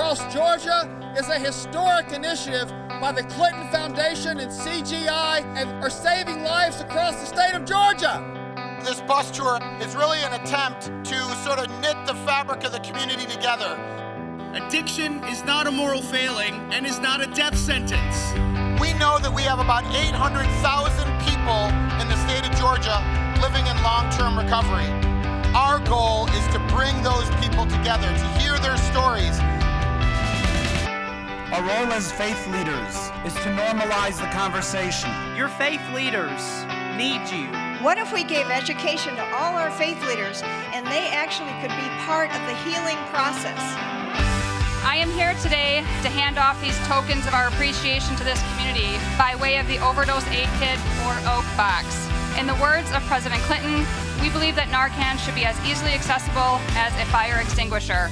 across Georgia is a historic initiative by the Clinton Foundation and CGI and are saving lives across the state of Georgia. This bus tour is really an attempt to sort of knit the fabric of the community together. Addiction is not a moral failing and is not a death sentence. We know that we have about 800,000 people in the state of Georgia living in long-term recovery. Our goal is to bring those people together, to hear their stories. Our role as faith leaders is to normalize the conversation. Your faith leaders need you. What if we gave education to all our faith leaders and they actually could be part of the healing process? I am here today to hand off these tokens of our appreciation to this community by way of the Overdose Aid Kit or OAK box. In the words of President Clinton, we believe that Narcan should be as easily accessible as a fire extinguisher.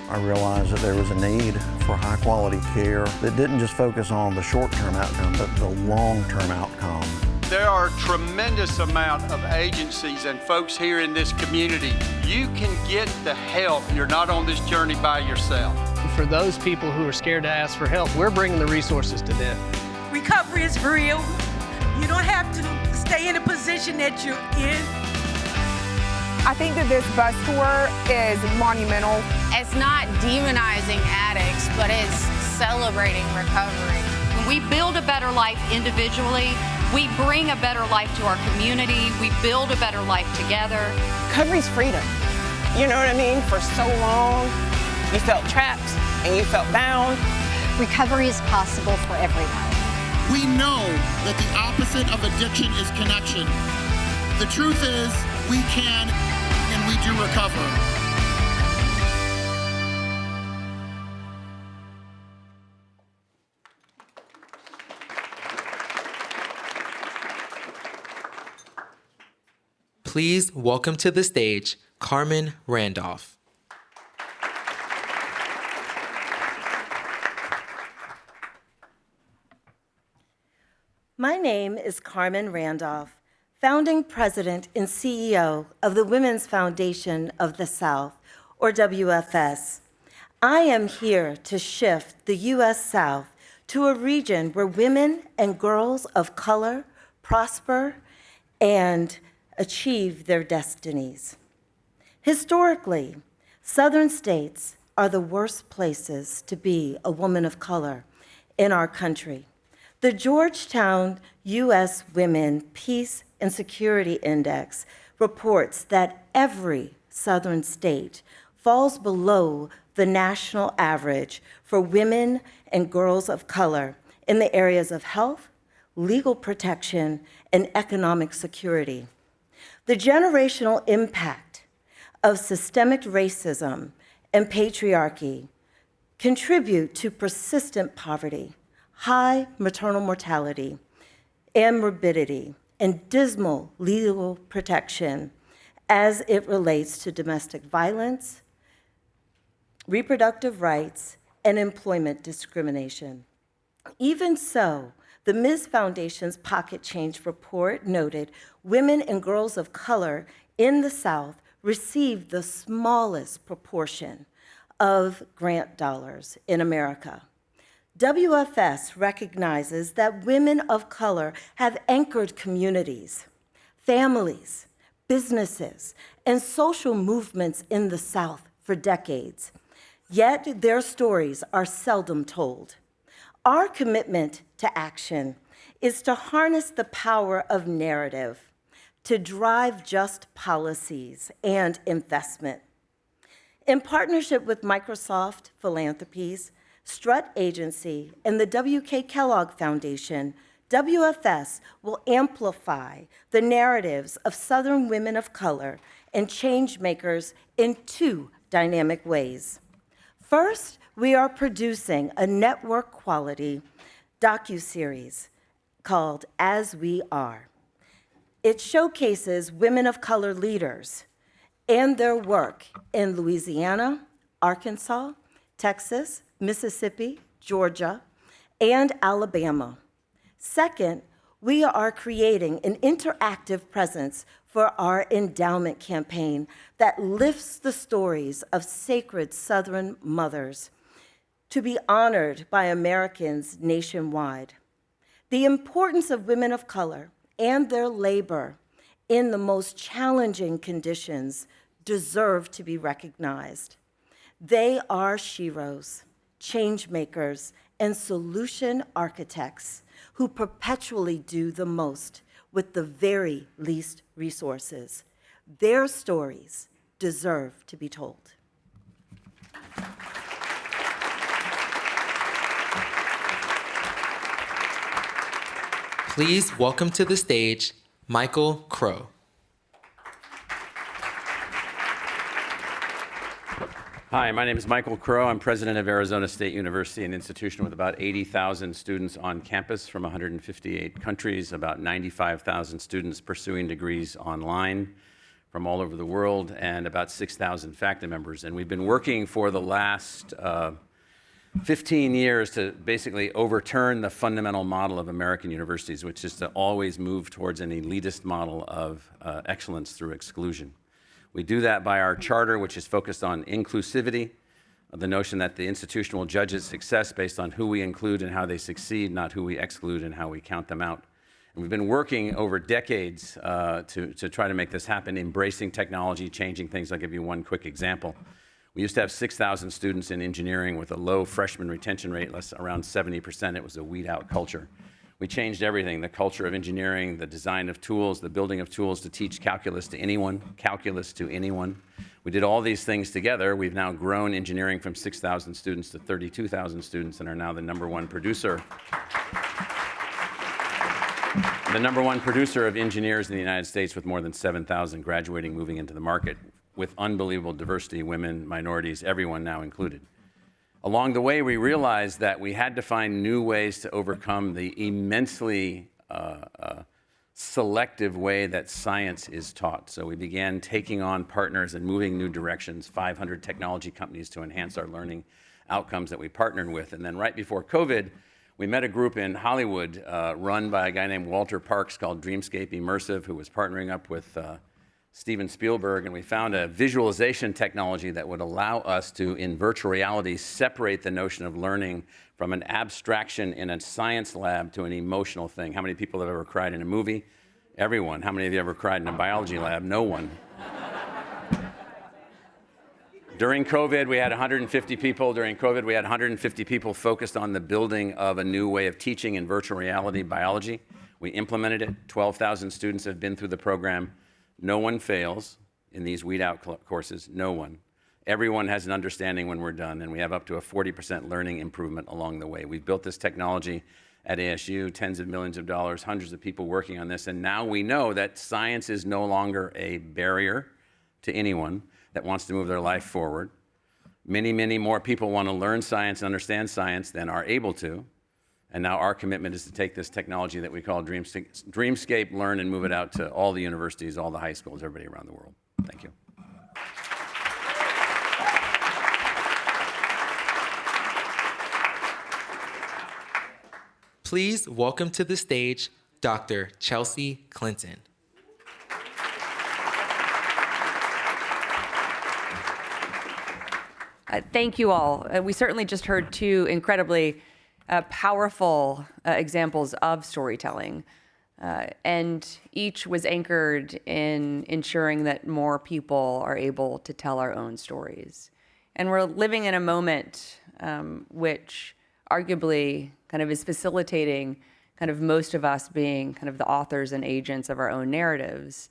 I realized that there was a need for high quality care that didn't just focus on the short-term outcome, but the long-term outcome. There are a tremendous amount of agencies and folks here in this community. You can get the help. You're not on this journey by yourself. For those people who are scared to ask for help, we're bringing the resources to them. Recovery is real. You don't have to stay in a position that you're in. I think that this bus tour is monumental. It's not demonizing addicts, but it's celebrating recovery. When we build a better life individually, we bring a better life to our community, we build a better life together. Recovery's freedom. You know what I mean? For so long, you felt trapped and you felt bound. Recovery is possible for everyone. We know that the opposite of addiction is connection. The truth is, we can and we do recover. Please welcome to the stage Carmen Randolph. My name is Carmen Randolph, founding president and CEO of the Women's Foundation of the South, or WFS. I am here to shift the U.S. South to a region where women and girls of color prosper and achieve their destinies. Historically, Southern states are the worst places to be a woman of color in our country. The Georgetown U.S. Women Peace and Security Index reports that every Southern state falls below the national average for women and girls of color in the areas of health, legal protection, and economic security. The generational impact of systemic racism and patriarchy contribute to persistent poverty, high maternal mortality and morbidity, and dismal legal protection as it relates to domestic violence, reproductive rights, and employment discrimination. Even so, the Ms. Foundation's Pocket Change report noted women and girls of color in the South received the smallest proportion of grant dollars in America. WFS recognizes that women of color have anchored communities, families, businesses, and social movements in the South for decades, yet their stories are seldom told. Our commitment to action is to harness the power of narrative to drive just policies and investment. In partnership with Microsoft Philanthropies, Strut Agency, and the W.K. Kellogg Foundation, WFS will amplify the narratives of Southern women of color and change makers in two dynamic ways. First, we are producing a network-quality docuseries called As We Are. It showcases women of color leaders and their work in Louisiana, Arkansas, Texas, Mississippi, Georgia, and Alabama. Second, we are creating an interactive presence for our endowment campaign that lifts the stories of sacred Southern mothers to be honored by Americans nationwide. The importance of women of color and their labor in the most challenging conditions deserve to be recognized. They are sheroes, change makers, and solution architects who perpetually do the most with the very least resources. Their stories deserve to be told. Please welcome to the stage Michael Crow. Hi, my name is Michael Crow. I'm president of Arizona State University, an institution with about 80,000 students on campus from 158 countries, about 95,000 students pursuing degrees online from all over the world, and about 6,000 faculty members. And we've been working for the last 15 years to basically overturn the fundamental model of American universities, which is to always move towards an elitist model of excellence through exclusion. We do that by our charter, which is focused on inclusivity, the notion that the institution will judge its success based on who we include and how they succeed, not who we exclude and how we count them out. And we've been working over decades to try to make this happen, embracing technology, changing things. I'll give you one quick example. We used to have 6,000 students in engineering with a low freshman retention rate, around 70%. It was a weed-out culture. We changed everything, the culture of engineering, the design of tools, the building of tools to teach calculus to anyone. We did all these things together. We've now grown engineering from 6,000 students to 32,000 students and are now the number one producer of engineers in the United States, with more than 7,000 graduating, moving into the market with unbelievable diversity, women, minorities, everyone now included. Along the way, we realized that we had to find new ways to overcome the immensely selective way that science is taught. So we began taking on partners and moving new directions, 500 technology companies to enhance our learning outcomes that we partnered with. And then right before COVID, we met a group in Hollywood run by a guy named Walter Parks called Dreamscape Immersive, who was partnering up with Steven Spielberg, and we found a visualization technology that would allow us to, in virtual reality, separate the notion of learning from an abstraction in a science lab to an emotional thing. How many people have ever cried in a movie? Everyone. How many of you ever cried in a biology lab? No one. During COVID, we had 150 people. During COVID, we had 150 people focused on the building of a new way of teaching in virtual reality biology. We implemented it. 12,000 students have been through the program. No one fails in these weed-out courses, no one. Everyone has an understanding when we're done, and we have up to a 40% learning improvement along the way. We've built this technology at ASU, tens of millions of dollars, hundreds of people working on this, and now we know that science is no longer a barrier to anyone that wants to move their life forward. Many, many more people want to learn science and understand science than are able to. And now our commitment is to take this technology that we call Dreamscape, learn, and move it out to all the universities, all the high schools, everybody around the world. Thank you. Please welcome to the stage Dr. Chelsea Clinton. Thank you all. We certainly just heard two incredibly powerful examples of storytelling, and each was anchored in ensuring that more people are able to tell our own stories. And we're living in a moment which arguably kind of is facilitating kind of most of us being kind of the authors and agents of our own narratives.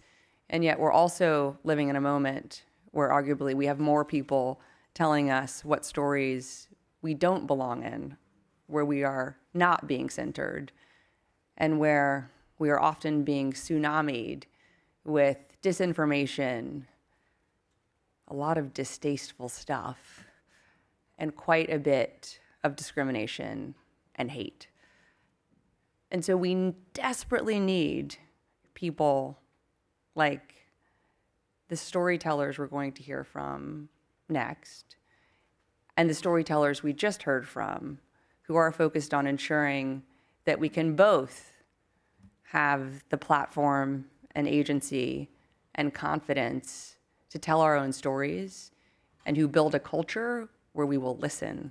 And yet we're also living in a moment where arguably we have more people telling us what stories we don't belong in, where we are not being centered, and where we are often being tsunamied with disinformation, a lot of distasteful stuff, and quite a bit of discrimination and hate. And so we desperately need people like the storytellers we're going to hear from next, and the storytellers we just heard from, who are focused on ensuring that we can both have the platform and agency and confidence to tell our own stories, and who build a culture where we will listen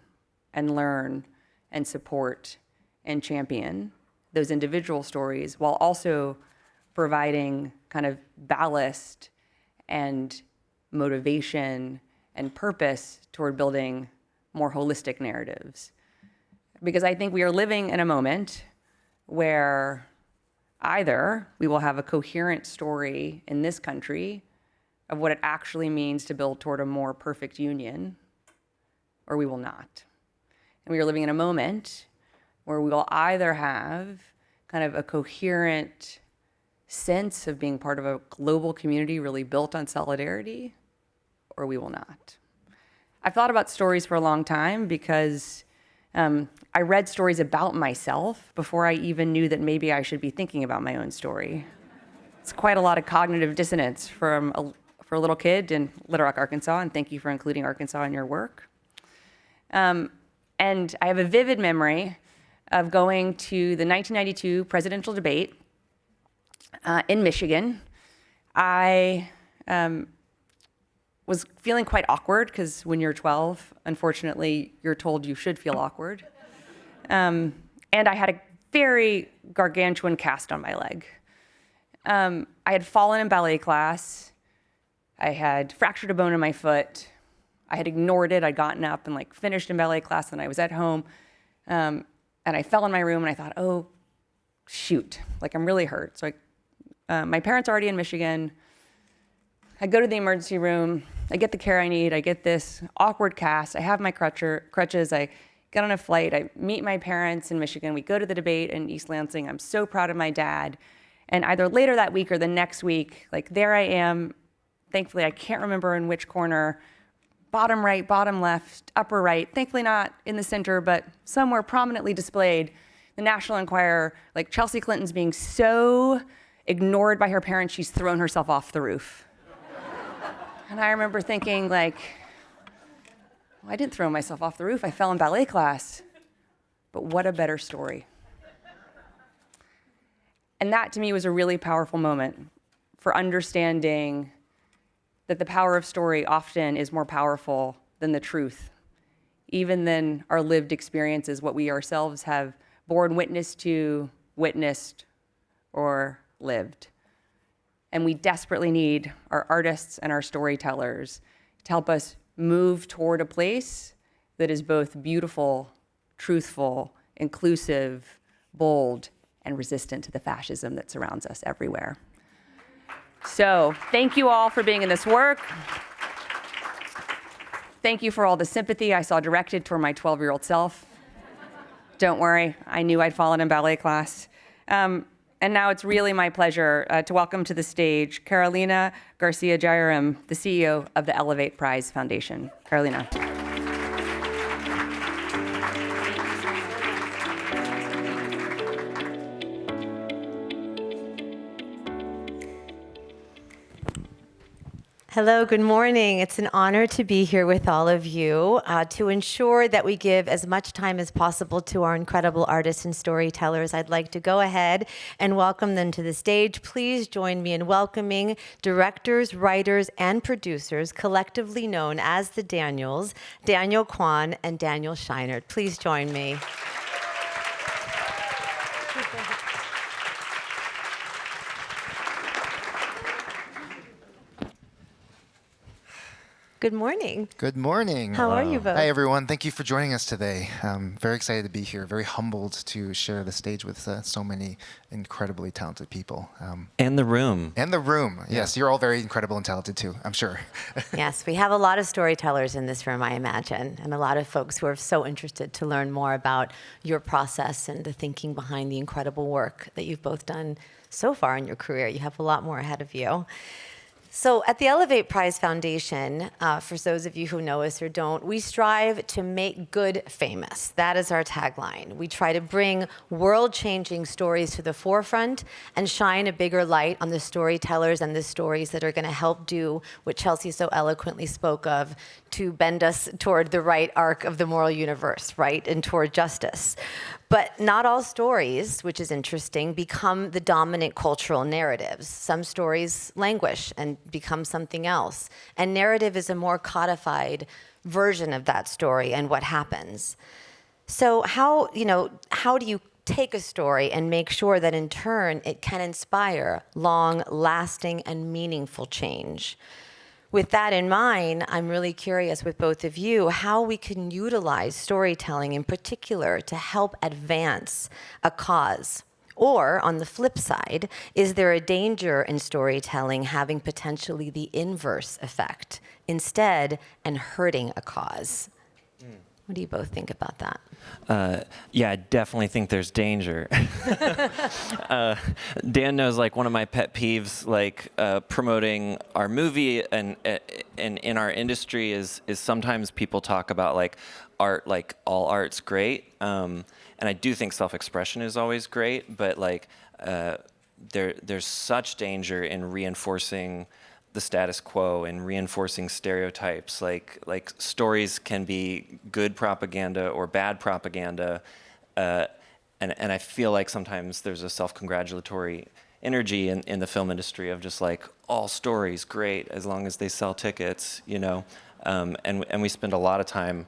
and learn and support and champion those individual stories while also providing kind of ballast and motivation and purpose toward building more holistic narratives. Because I think we are living in a moment where either we will have a coherent story in this country of what it actually means to build toward a more perfect union, or we will not. And we are living in a moment where we will either have kind of a coherent sense of being part of a global community really built on solidarity, or we will not. I've thought about stories for a long time because I read stories about myself before I even knew that maybe I should be thinking about my own story. It's quite a lot of cognitive dissonance for a little kid in Little Rock, Arkansas, and thank you for including Arkansas in your work. And I have a vivid memory of going to the 1992 presidential debate in Michigan. I was feeling quite awkward because when you're 12, unfortunately, you're told you should feel awkward. And I had a very gargantuan cast on my leg. I had fallen in ballet class. I had fractured a bone in my foot. I had ignored it. I'd gotten up and finished in ballet class, and I was at home. And I fell in my room, and I thought, oh, shoot, I'm really hurt. So my parents are already in Michigan. I go to the emergency room. I get the care I need. I get this awkward cast. I have my crutches. I get on a flight. I meet my parents in Michigan. We go to the debate in East Lansing. I'm so proud of my dad. And either later that week or the next week, there I am. Thankfully, I can't remember in which corner, bottom right, bottom left, upper right, thankfully not in the center, but somewhere prominently displayed, the National Enquirer, Chelsea Clinton's being so ignored by her parents, she's thrown herself off the roof. And I remember thinking, well, I didn't throw myself off the roof. I fell in ballet class. But what a better story. And that, to me, was a really powerful moment for understanding that the power of story often is more powerful than the truth, even than our lived experiences, what we ourselves have borne witness to, witnessed, or lived. And we desperately need our artists and our storytellers to help us move toward a place that is both beautiful, truthful, inclusive, bold, and resistant to the fascism that surrounds us everywhere. So thank you all for being in this work. Thank you for all the sympathy I saw directed toward my 12-year-old self. Don't worry, I knew I'd fallen in ballet class. And now it's really my pleasure to welcome to the stage Carolina Garcia-Jairam, the CEO of the Elevate Prize Foundation. Carolina. Hello, good morning. It's an honor to be here with all of you to ensure that we give as much time as possible to our incredible artists and storytellers. I'd like to go ahead and welcome them to the stage. Please join me in welcoming directors, writers, and producers, collectively known as the Daniels, Daniel Kwan and Daniel Scheinert. Please join me. Good morning. Good morning. How are you both? Hi, everyone. Thank you for joining us today. I'm very excited to be here, very humbled to share the stage with so many incredibly talented people. And the room. And the room. Yes, you're all very incredible and talented too, I'm sure. Yes, we have a lot of storytellers in this room, I imagine, and a lot of folks who are so interested to learn more about your process and the thinking behind the incredible work that you've both done so far in your career. You have a lot more ahead of you. So at the Elevate Prize Foundation, for those of you who know us or don't, we strive to make good famous. That is our tagline. We try to bring world-changing stories to the forefront and shine a bigger light on the storytellers and the stories that are going to help do what Chelsea so eloquently spoke of, to bend us toward the right arc of the moral universe, right, and toward justice. But not all stories, which is interesting, become the dominant cultural narratives. Some stories languish and become something else. And narrative is a more codified, version of that story and what happens. So how do you take a story and make sure that in turn it can inspire long, lasting, and meaningful change? With that in mind, I'm really curious with both of you how we can utilize storytelling in particular to help advance a cause. Or, on the flip side, is there a danger in storytelling having potentially the inverse effect, instead and hurting a cause? What do you both think about that? Yeah, I definitely think there's danger. Dan knows, like, one of my pet peeves, like, promoting our movie and in our industry is sometimes people talk about, like, art, like all art's great. And I do think self-expression is always great, but, like, there's such danger in reinforcing the status quo and reinforcing stereotypes. Like stories can be good propaganda or bad propaganda, and I feel like sometimes there's a self-congratulatory energy in the film industry of just like, all stories great as long as they sell tickets, you know, and we spend a lot of time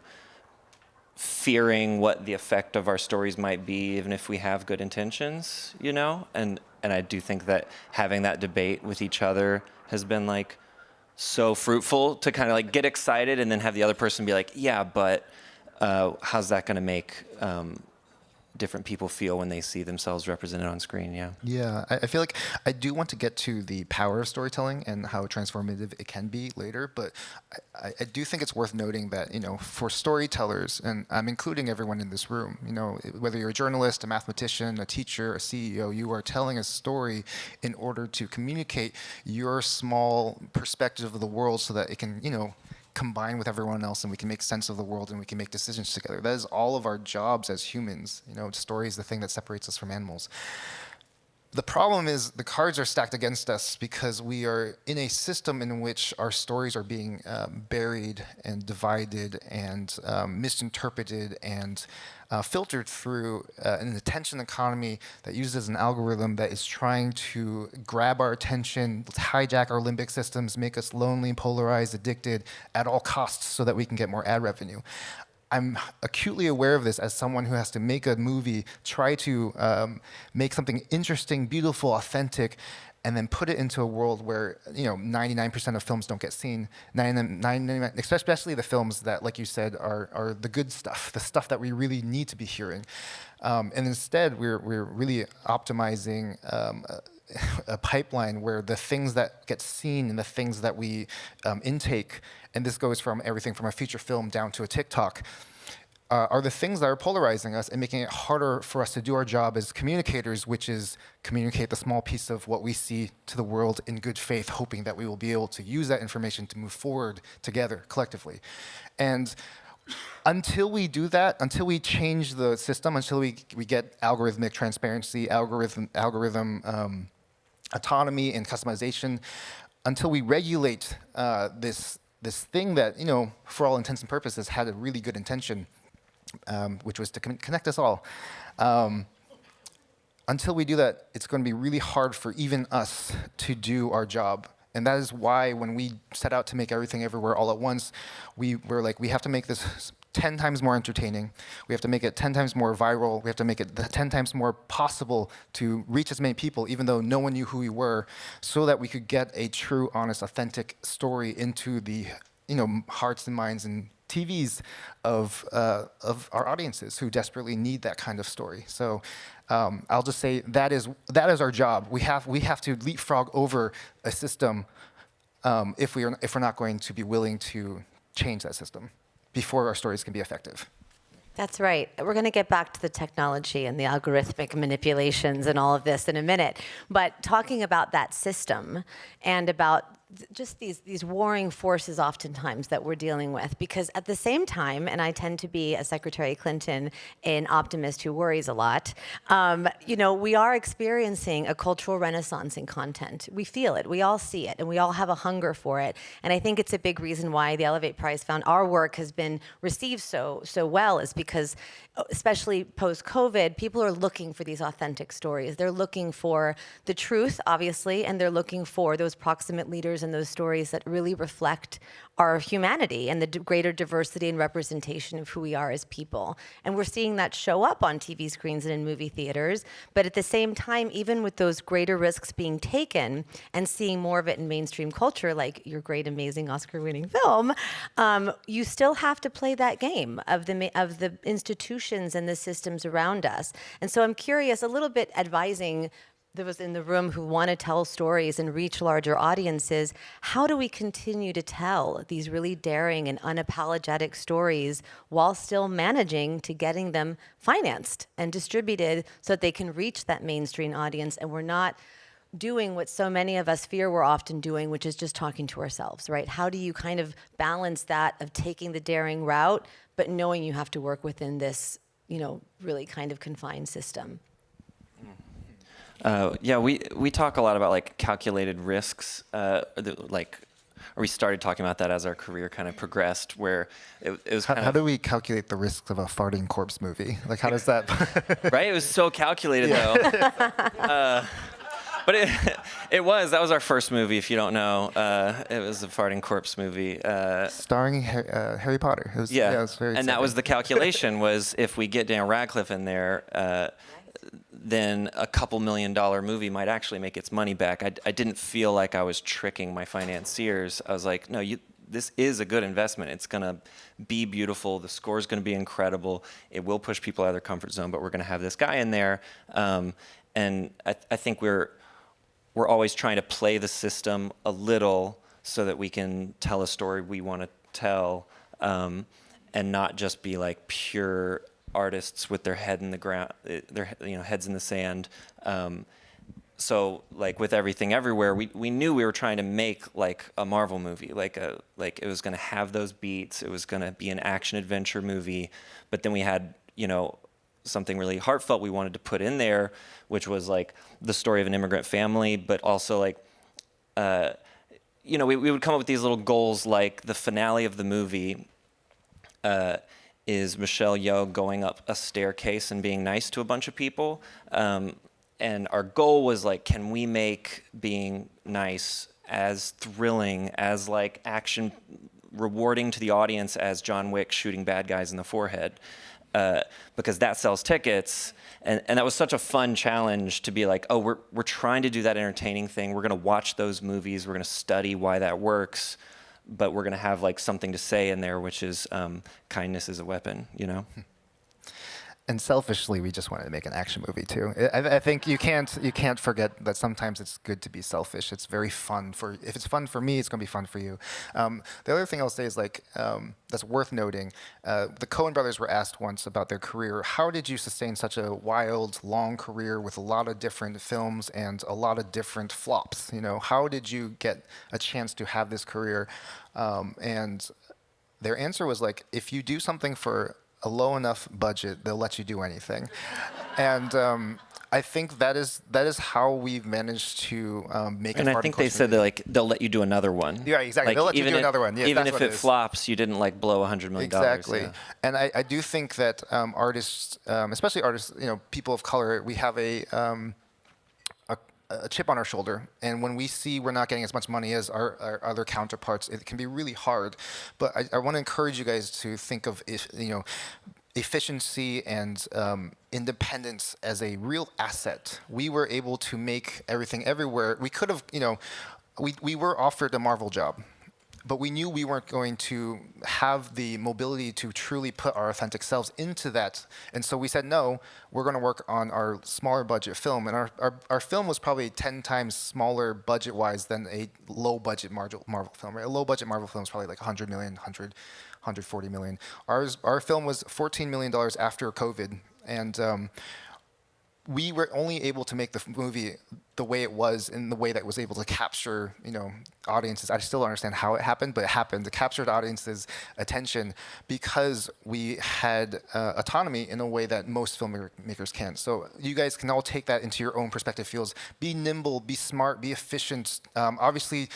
fearing what the effect of our stories might be, even if we have good intentions, you know, and I do think that having that debate with each other has been like so fruitful to kind of like get excited and then have the other person be like, yeah, but how's that going to make different people feel when they see themselves represented on screen? Yeah, I feel like I do want to get to the power of storytelling and how transformative it can be later, but I do think it's worth noting that, you know, for storytellers, and I'm including everyone in this room, you know, whether you're a journalist, a mathematician, a teacher, a CEO, you are telling a story in order to communicate your small perspective of the world so that it can, you know, combine with everyone else and we can make sense of the world and we can make decisions together. That is all of our jobs as humans. You know, story is the thing that separates us from animals. The problem is the cards are stacked against us because we are in a system in which our stories are being buried and divided and misinterpreted and filtered through an attention economy that uses an algorithm that is trying to grab our attention, hijack our limbic systems, make us lonely, polarized, addicted at all costs so that we can get more ad revenue. I'm acutely aware of this as someone who has to make a movie, try to make something interesting, beautiful, authentic, and then put it into a world where, you know, 99% of films don't get seen. 99, especially the films that, like you said, are the good stuff, the stuff that we really need to be hearing. And instead, we're really optimizing a pipeline where the things that get seen and the things that we intake, and this goes from everything from a feature film down to a TikTok, are the things that are polarizing us and making it harder for us to do our job as communicators, which is communicate the small piece of what we see to the world in good faith, hoping that we will be able to use that information to move forward together, collectively. And until we do that, until we change the system, until we get algorithmic transparency, algorithm autonomy and customization, until we regulate this thing that, you know, for all intents and purposes had a really good intention, which was to connect us all. Until we do that, it's going to be really hard for even us to do our job. And that is why when we set out to make Everything Everywhere All at Once, we were like, we have to make this 10 times more entertaining. We have to make it 10 times more viral. We have to make it 10 times more possible to reach as many people, even though no one knew who we were, so that we could get a true, honest, authentic story into the, you know, hearts and minds and TVs of our audiences who desperately need that kind of story. So I'll just say that is our job. We have to leapfrog over a system if we're not going to be willing to change that system before our stories can be effective. That's right. We're going to get back to the technology and the algorithmic manipulations and all of this in a minute. But talking about that system and about just these warring forces oftentimes that we're dealing with, because at the same time, and I tend to be, as Secretary Clinton, an optimist who worries a lot, you know, we are experiencing a cultural renaissance in content. We feel it, we all see it, and we all have a hunger for it. And I think it's a big reason why the Elevate Prize found our work has been received so well, is because, especially post-COVID, people are looking for these authentic stories. They're looking for the truth, obviously, and they're looking for those proximate leaders and those stories that really reflect our humanity and the greater diversity and representation of who we are as people. And we're seeing that show up on TV screens and in movie theaters. But at the same time, even with those greater risks being taken and seeing more of it in mainstream culture, like your great, amazing Oscar-winning film, you still have to play that game of the institutions and the systems around us. And so I'm curious, a little bit advising those in the room who want to tell stories and reach larger audiences, how do we continue to tell these really daring and unapologetic stories while still managing to getting them financed and distributed so that they can reach that mainstream audience, and we're not doing what so many of us fear we're often doing, which is just talking to ourselves, right? How do you kind of balance that of taking the daring route, but knowing you have to work within this, really kind of confined system? Yeah, we talk a lot about like calculated risks, or we started talking about that as our career kind of progressed, where it was kind of... How do we calculate the risks of a farting corpse movie? Like, how does that... Right, it was so calculated though. But that was our first movie, if you don't know. It was a farting corpse movie. Starring Harry Potter. It was very exciting. That was the calculation, was if we get Daniel Radcliffe in there, then a couple $1 million movie might actually make its money back. I didn't feel like I was tricking my financiers. I was like, no, this is a good investment. It's going to be beautiful. The score is going to be incredible. It will push people out of their comfort zone, but we're going to have this guy in there. And I think we're always trying to play the system a little so that we can tell a story we want to tell, and not just be like pure artists with their head in the ground, heads in the sand. So like with Everything Everywhere, we knew we were trying to make like a Marvel movie, like it was going to have those beats. It was going to be an action adventure movie, but then we had something really heartfelt we wanted to put in there, which was like the story of an immigrant family, but also like we would come up with these little goals, like the finale of the movie is Michelle Yeoh going up a staircase and being nice to a bunch of people. And our goal was like, can we make being nice as thrilling, as like action rewarding to the audience as John Wick shooting bad guys in the forehead? Because that sells tickets. And that was such a fun challenge to be like, oh, we're trying to do that entertaining thing. We're going to watch those movies. We're going to study why that works. But we're going to have like something to say in there, which is kindness is a weapon, And selfishly, we just wanted to make an action movie too. I think you can't forget that sometimes it's good to be selfish. It's very fun if it's fun for me, it's going to be fun for you. The other thing I'll say is that's worth noting. The Coen brothers were asked once about their career. How did you sustain such a wild, long career with a lot of different films and a lot of different flops? How did you get a chance to have this career? And their answer was like, if you do something for a low enough budget, they'll let you do anything. And I think that is how we've managed to make. And I think they said they'll let you do another one. Yeah, exactly. They'll let you do another one. Yes, even if it flops, you didn't like blow $100 million. Exactly. Yeah. And I do think that artists, especially artists, people of color, we have a chip on our shoulder, and when we see we're not getting as much money as our other counterparts, it can be really hard. But I want to encourage you guys to think of efficiency and independence as a real asset. We were able to make Everything Everywhere. We could have, we were offered a Marvel job, but we knew we weren't going to have the mobility to truly put our authentic selves into that. And so we said, no, we're going to work on our smaller budget film. And our film was probably 10 times smaller budget-wise than a low-budget Marvel film. Right? A low-budget Marvel film is probably like 100 million, 140 million. Our film was $14 million after COVID. And we were only able to make the movie the way it was, in the way that was able to capture, audiences. I still don't understand how it happened, but it happened. It captured audiences' attention because we had autonomy in a way that most filmmakers can't. So you guys can all take that into your own perspective fields. Be nimble, be smart, be efficient. Obviously,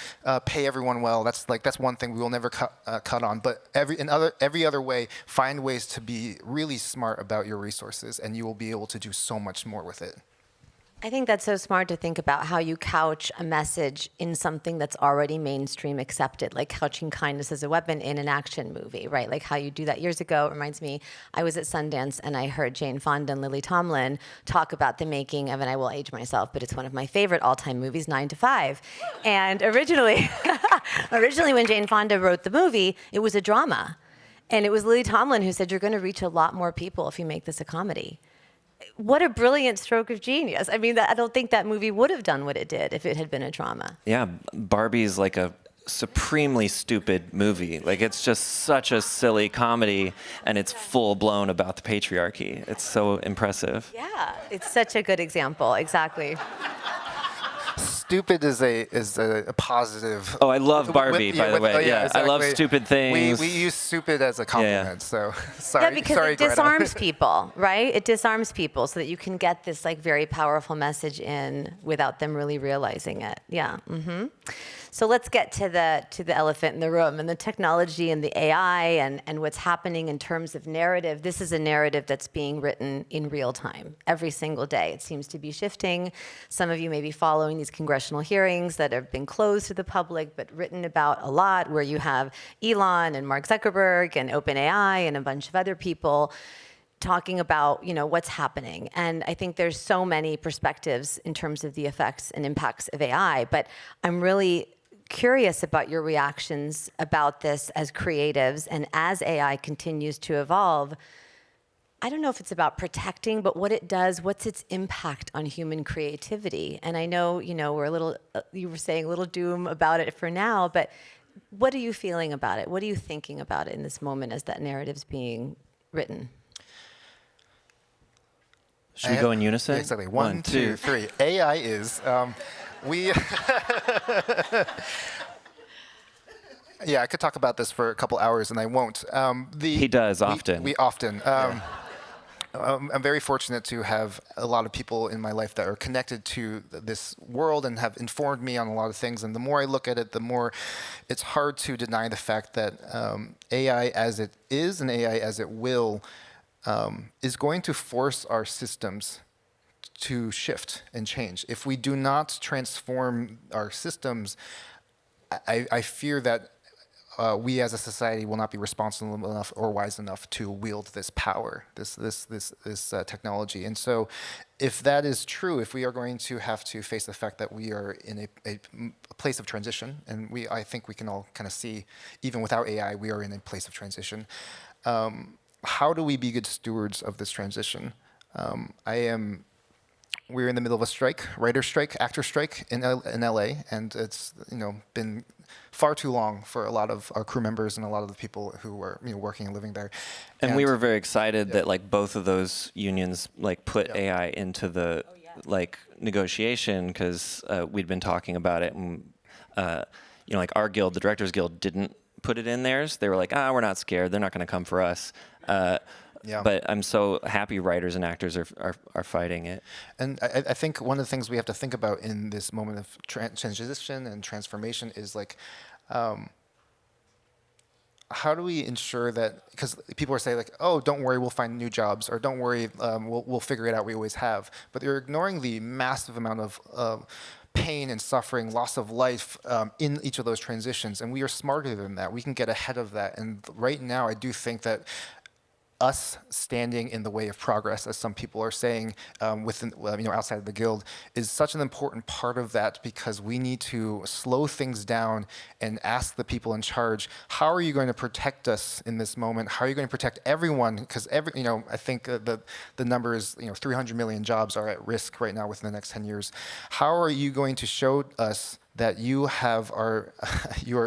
pay everyone well. That's one thing we will never cut on. But every other way, find ways to be really smart about your resources, and you will be able to do so much more with it. I think that's so smart to think about how you couch a message in something that's already mainstream accepted, like couching kindness as a weapon in an action movie, right? Like how you do that years ago. It reminds me, I was at Sundance and I heard Jane Fonda and Lily Tomlin talk about the making of, and I will age myself, but it's one of my favorite all-time movies, 9 to 5. And originally when Jane Fonda wrote the movie, it was a drama. And it was Lily Tomlin who said, you're going to reach a lot more people if you make this a comedy. What a brilliant stroke of genius. I mean, I don't think that movie would have done what it did if it had been a drama. Yeah, Barbie's like a supremely stupid movie. Like, it's just such a silly comedy, and it's full-blown about the patriarchy. It's so impressive. Yeah, it's such a good example, exactly. Stupid is a positive. Oh, I love Barbie, by the way. Yeah, exactly. I love stupid things. We use stupid as a compliment, so sorry. Yeah, because sorry, it disarms people, right? It disarms people so that you can get this like very powerful message in without them really realizing it. Yeah. Mm-hmm. So let's get to the elephant in the room and the technology and the AI and what's happening in terms of narrative. This is a narrative that's being written in real time every single day. It seems to be shifting. Some of you may be following these congressional hearings that have been closed to the public but written about a lot, where you have Elon and Mark Zuckerberg and OpenAI and a bunch of other people talking about, what's happening. And I think there's so many perspectives in terms of the effects and impacts of AI, but I'm really curious about your reactions about this as creatives and as AI continues to evolve. I don't know if it's about protecting, but what it does, what's its impact on human creativity? And I know, we're a little, you were saying a little doom about it for now, but what are you feeling about it? What are you thinking about it in this moment as that narrative's being written? Should we go in unison? Yeah, exactly. One, two, three. AI is, yeah, I could talk about this for a couple hours, and I won't. He does often. We often. I'm very fortunate to have a lot of people in my life that are connected to this world and have informed me on a lot of things. And the more I look at it, the more it's hard to deny the fact that AI as it is and AI as it will is going to force our systems to shift and change. If we do not transform our systems, I fear that we as a society will not be responsible enough or wise enough to wield this power, this technology. And so if that is true, if we are going to have to face the fact that we are in a place of transition, and I think we can all kind of see, even without AI, we are in a place of transition. How do we be good stewards of this transition? We're in the middle of a strike, writer strike, actor strike in LA, and it's been far too long for a lot of our crew members and a lot of the people who are working and living there. And we were very excited that like both of those unions like put AI into the negotiation, because we'd been talking about it, and like our guild, the Directors Guild, didn't put it in theirs. They were like, we're not scared. They're not going to come for us. But I'm so happy writers and actors are fighting it. And I think one of the things we have to think about in this moment of transition and transformation is like, how do we ensure that, because people are saying like, oh, don't worry, we'll find new jobs, or don't worry, we'll figure it out, we always have. But they're ignoring the massive amount of pain and suffering, loss of life in each of those transitions. And we are smarter than that. We can get ahead of that. And right now, I do think that us standing in the way of progress, as some people are saying, within, outside of the guild, is such an important part of that, because we need to slow things down and ask the people in charge, how are you going to protect us in this moment? How are you going to protect everyone? Because I think the number is 300 million jobs are at risk right now within the next 10 years. How are you going to show us that you are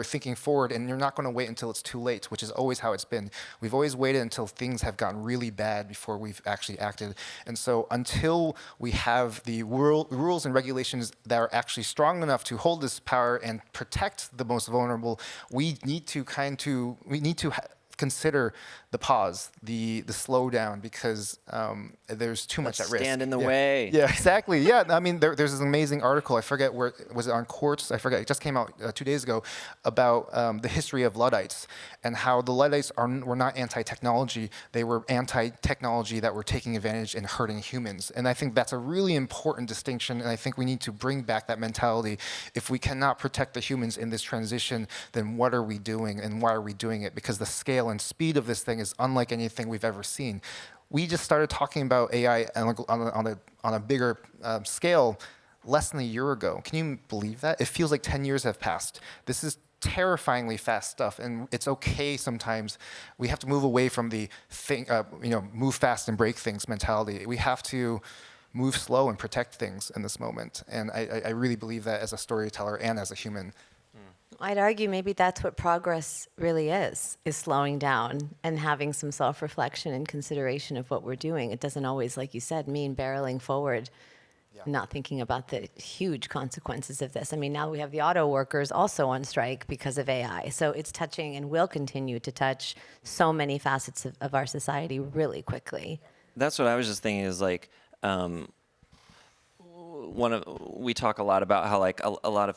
thinking forward, and you're not going to wait until it's too late, which is always how it's been. We've always waited until things have gotten really bad before we've actually acted. And so until we have the rules and regulations that are actually strong enough to hold this power and protect the most vulnerable, we need to consider the pause, the slowdown, because there's too much at risk. Stand in the way. Yeah, exactly. Yeah, I mean, there's this amazing article. I forget where was it on Quartz. I forget. It just came out 2 days ago about the history of Luddites and how the Luddites were not anti-technology. They were anti-technology that were taking advantage and hurting humans. And I think that's a really important distinction. And I think we need to bring back that mentality. If we cannot protect the humans in this transition, then what are we doing and why are we doing it? Because the scale and speed of this thing is unlike anything we've ever seen. We just started talking about AI on a bigger scale less than a year ago. Can you believe that? It feels like 10 years have passed. This is terrifyingly fast stuff, and it's okay sometimes. We have to move away from the move fast and break things mentality. We have to move slow and protect things in this moment. And I really believe that as a storyteller and as a human. I'd argue maybe that's what progress really is slowing down and having some self-reflection and consideration of what we're doing. It doesn't always, like you said, mean barreling forward, not thinking about the huge consequences of this. I mean, now we have the auto workers also on strike because of AI. So it's touching and will continue to touch so many facets of our society really quickly. That's what I was just thinking is like, we talk a lot about how like a lot of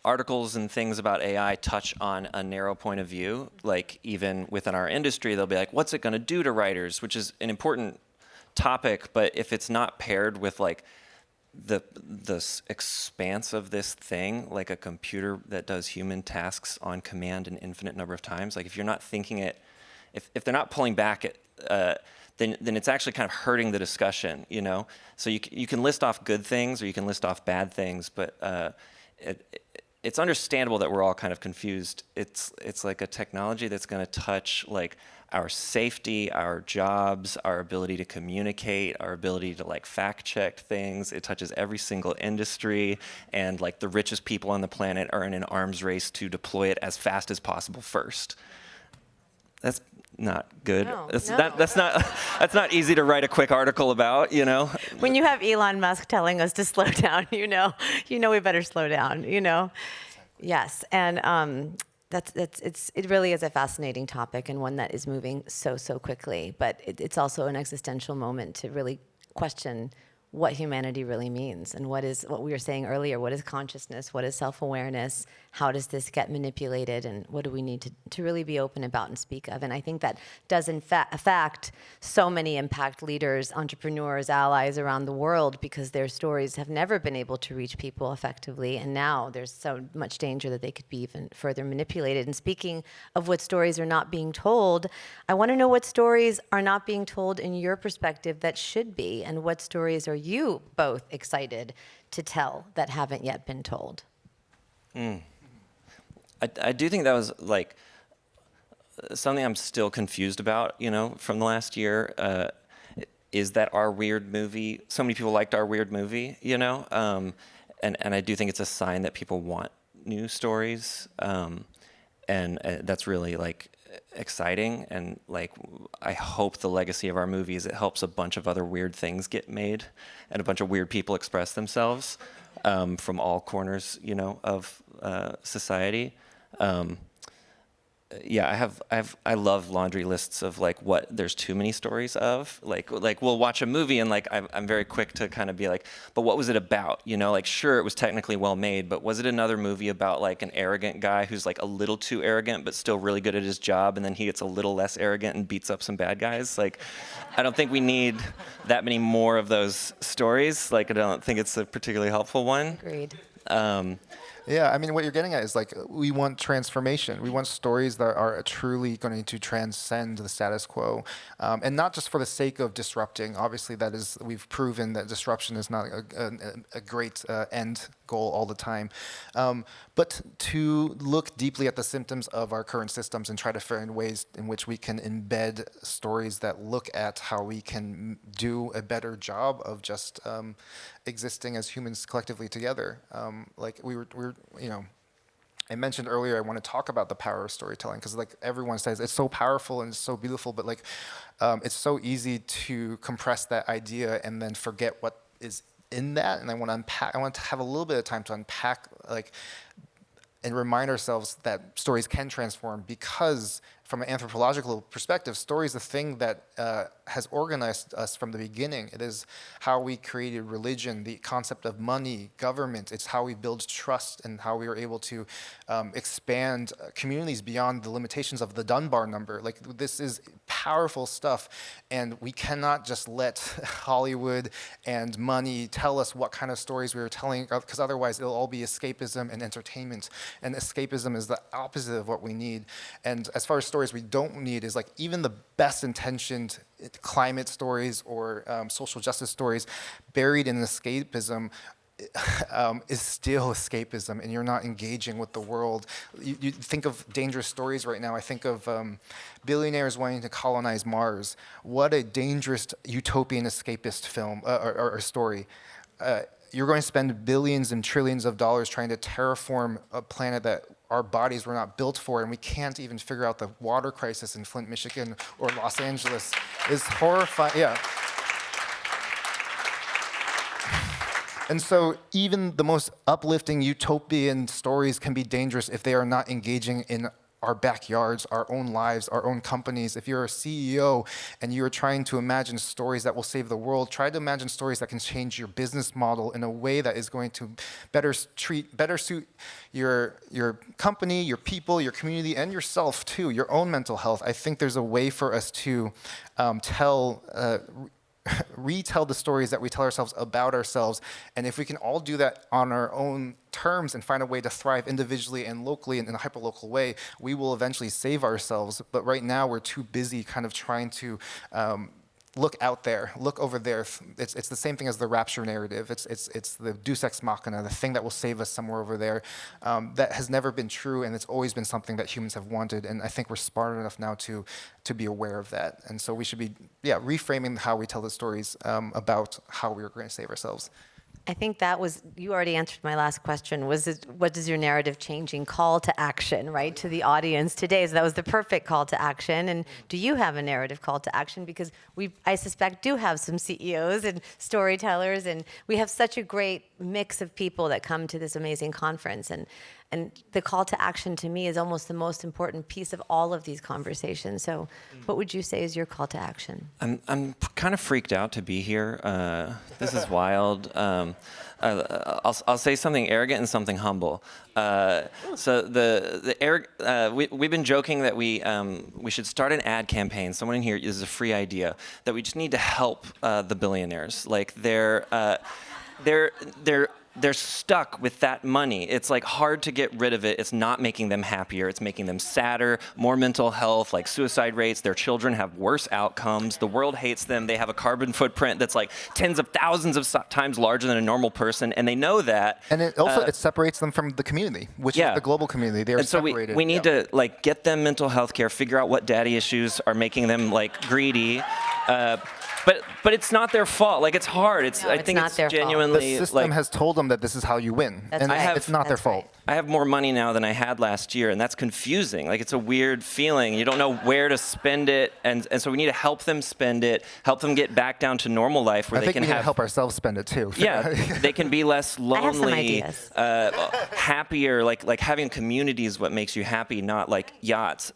articles and things about AI touch on a narrow point of view. Like even within our industry, they'll be like, what's it going to do to writers? Which is an important topic, but if it's not paired with like the expanse of this thing, like a computer that does human tasks on command an infinite number of times, like if you're not thinking it, if they're not pulling back it, then it's actually kind of hurting the discussion, you know? So you can list off good things or you can list off bad things, but it's understandable that we're all kind of confused. It's like a technology that's going to touch like our safety, our jobs, our ability to communicate, our ability to like fact check things. It touches every single industry, and like the richest people on the planet are in an arms race to deploy it as fast as possible first. That's not good. That's not easy to write a quick article about, you know. When you have Elon Musk telling us to slow down, you know we better slow down, you know. Yes, and it really is a fascinating topic and one that is moving so quickly. But it's also an existential moment to really question what humanity really means and what we were saying earlier. What is consciousness? What is self-awareness? How does this get manipulated? And what do we need to really be open about and speak of? And I think that does in fact so many impact leaders, entrepreneurs, allies around the world, because their stories have never been able to reach people effectively. And now there's so much danger that they could be even further manipulated. And speaking of what stories are not being told, I want to know what stories are not being told in your perspective that should be, and what stories are you both excited to tell that haven't yet been told? I do think that was like something I'm still confused about, you know, from the last year, is that our weird movie, so many people liked our weird movie, you know, and I do think it's a sign that people want new stories, and that's really like exciting, and like I hope the legacy of our movie is it helps a bunch of other weird things get made and a bunch of weird people express themselves from all corners, you know, of society. Yeah, I love laundry lists of like what there's too many stories of. Like we'll watch a movie and like I'm very quick to kind of be like, but what was it about? You know, like sure it was technically well made, but was it another movie about like an arrogant guy who's like a little too arrogant but still really good at his job, and then he gets a little less arrogant and beats up some bad guys? Like, I don't think we need that many more of those stories. Like, I don't think it's a particularly helpful one. Agreed. Yeah, I mean, what you're getting at is like we want transformation. We want stories that are truly going to transcend the status quo, and not just for the sake of disrupting. Obviously, we've proven that disruption is not a great end goal all the time, but to look deeply at the symptoms of our current systems and try to find ways in which we can embed stories that look at how we can do a better job of just existing as humans collectively together. Like we were, you know, I mentioned earlier, I want to talk about the power of storytelling because like everyone says it's so powerful and it's so beautiful, but like it's so easy to compress that idea and then forget what is in that. And I want to have a little bit of time to unpack like and remind ourselves that stories can transform because from an anthropological perspective, story is the thing that has organized us from the beginning. It is how we created religion, the concept of money, government. It's how we build trust and how we were able to expand communities beyond the limitations of the Dunbar number. Like, this is powerful stuff, and we cannot just let Hollywood and money tell us what kind of stories we are telling, because otherwise it'll all be escapism and entertainment. And escapism is the opposite of what we need. And as far as stories we don't need, is like even the best intentioned climate stories or social justice stories buried in escapism is still escapism, and you're not engaging with the world. You think of dangerous stories right now. I think of billionaires wanting to colonize Mars. What a dangerous utopian escapist film or story. You're going to spend billions and trillions of dollars trying to terraform a planet that our bodies were not built for, and we can't even figure out the water crisis in Flint, Michigan, or Los Angeles. Is horrifying. Yeah. And so even the most uplifting utopian stories can be dangerous if they are not engaging in our backyards, our own lives, our own companies. If you're a CEO and you're trying to imagine stories that will save the world, try to imagine stories that can change your business model in a way that is going to better suit your company, your people, your community, and yourself too, your own mental health. I think there's a way for us to retell the stories that we tell ourselves about ourselves. And if we can all do that on our own terms and find a way to thrive individually and locally and in a hyperlocal way, we will eventually save ourselves. But right now we're too busy kind of trying to look out there, look over there. It's the same thing as the rapture narrative. It's the deus ex machina, the thing that will save us somewhere over there. That has never been true, and it's always been something that humans have wanted. And I think we're smart enough now to be aware of that. And so we should be, reframing how we tell the stories about how we're going to save ourselves. I think that was, you already answered my last question, what is your narrative changing call to action, right, to the audience today? So that was the perfect call to action. And do you have a narrative call to action? Because I suspect, do have some CEOs and storytellers, and we have such a great mix of people that come to this amazing conference. And the call to action to me is almost the most important piece of all of these conversations. So what would you say is your call to action? I'm kind of freaked out to be here. This is wild. I'll say something arrogant and something humble. So we've been joking that we should start an ad campaign. Someone in here, this is a free idea, that we just need to help the billionaires. Like they're stuck with that money. It's like hard to get rid of it. It's not making them happier. It's making them sadder, more mental health, like suicide rates. Their children have worse outcomes. The world hates them. They have a carbon footprint that's like tens of thousands of times larger than a normal person, and they know that. And it also it separates them from the community, which is the global community. They are separated. So we need to like get them mental health care, figure out what daddy issues are making them like greedy. But it's not their fault. Like, it's hard. I think it's genuinely. The system has told them that this is how you win, and it's not their fault. I have more money now than I had last year, and that's confusing. Like, it's a weird feeling. You don't know where to spend it, and so we need to help them spend it, help them get back down to normal life where they can we need to help ourselves spend it too. Yeah, they can be less lonely, I have some ideas. happier. Like having community is what makes you happy, not like yachts.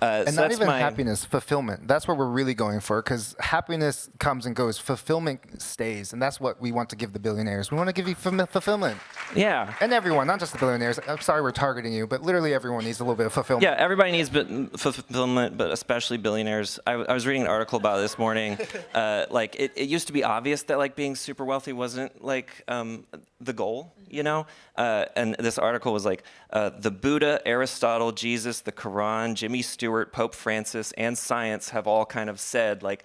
And so not even happiness, fulfillment. That's what we're really going for, because happiness comes and goes. Fulfillment stays, and that's what we want to give the billionaires. We want to give you fulfillment. Yeah. And everyone, not just the billionaires. I'm sorry we're targeting you, but literally everyone needs a little bit of fulfillment. Yeah, everybody needs fulfillment, but especially billionaires. I was reading an article about it this morning. Like, it used to be obvious that like being super wealthy wasn't like the goal, you know? And this article was like, the Buddha, Aristotle, Jesus, the Quran, Jimmy Stewart, Pope Francis, and science have all kind of said like,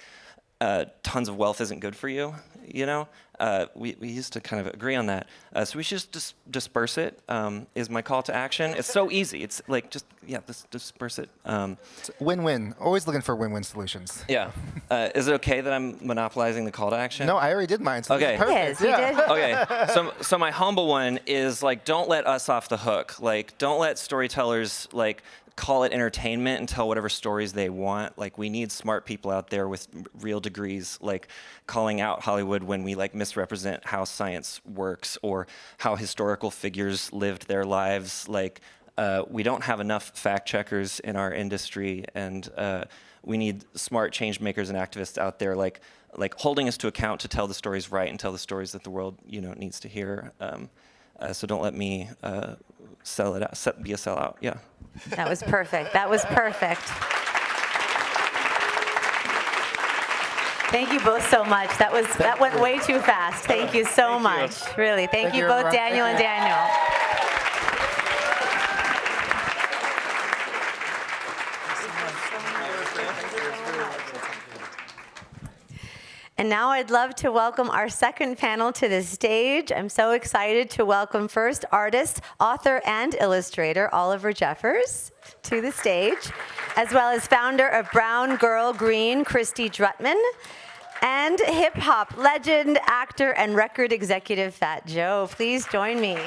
tons of wealth isn't good for you, you know? We used to kind of agree on that. So we should just disperse it, is my call to action. It's so easy. It's like, just disperse it. Win-win. Always looking for win-win solutions. Yeah. Is it okay that I'm monopolizing the call to action? No, I already did mine. So okay. Perfect. Okay. So my humble one is like, don't let us off the hook. Like, don't let storytellers like call it entertainment and tell whatever stories they want. Like, we need smart people out there with real degrees, like calling out Hollywood when we like misrepresent how science works or how historical figures lived their lives. Like, We don't have enough fact checkers in our industry, and we need smart change makers and activists out there like holding us to account to tell the stories right and tell the stories that the world needs to hear. So don't let me be a sellout. Yeah. That was perfect. That was perfect. Thank you both so much. That went way too fast. Thank you so much. Really. Thank you both, Daniel and Daniel. And now I'd love to welcome our second panel to the stage. I'm so excited to welcome first artist, author, and illustrator Oliver Jeffers to the stage, as well as founder of Brown Girl Green, Christy Drutman, and hip-hop legend, actor, and record executive Fat Joe. Please join me.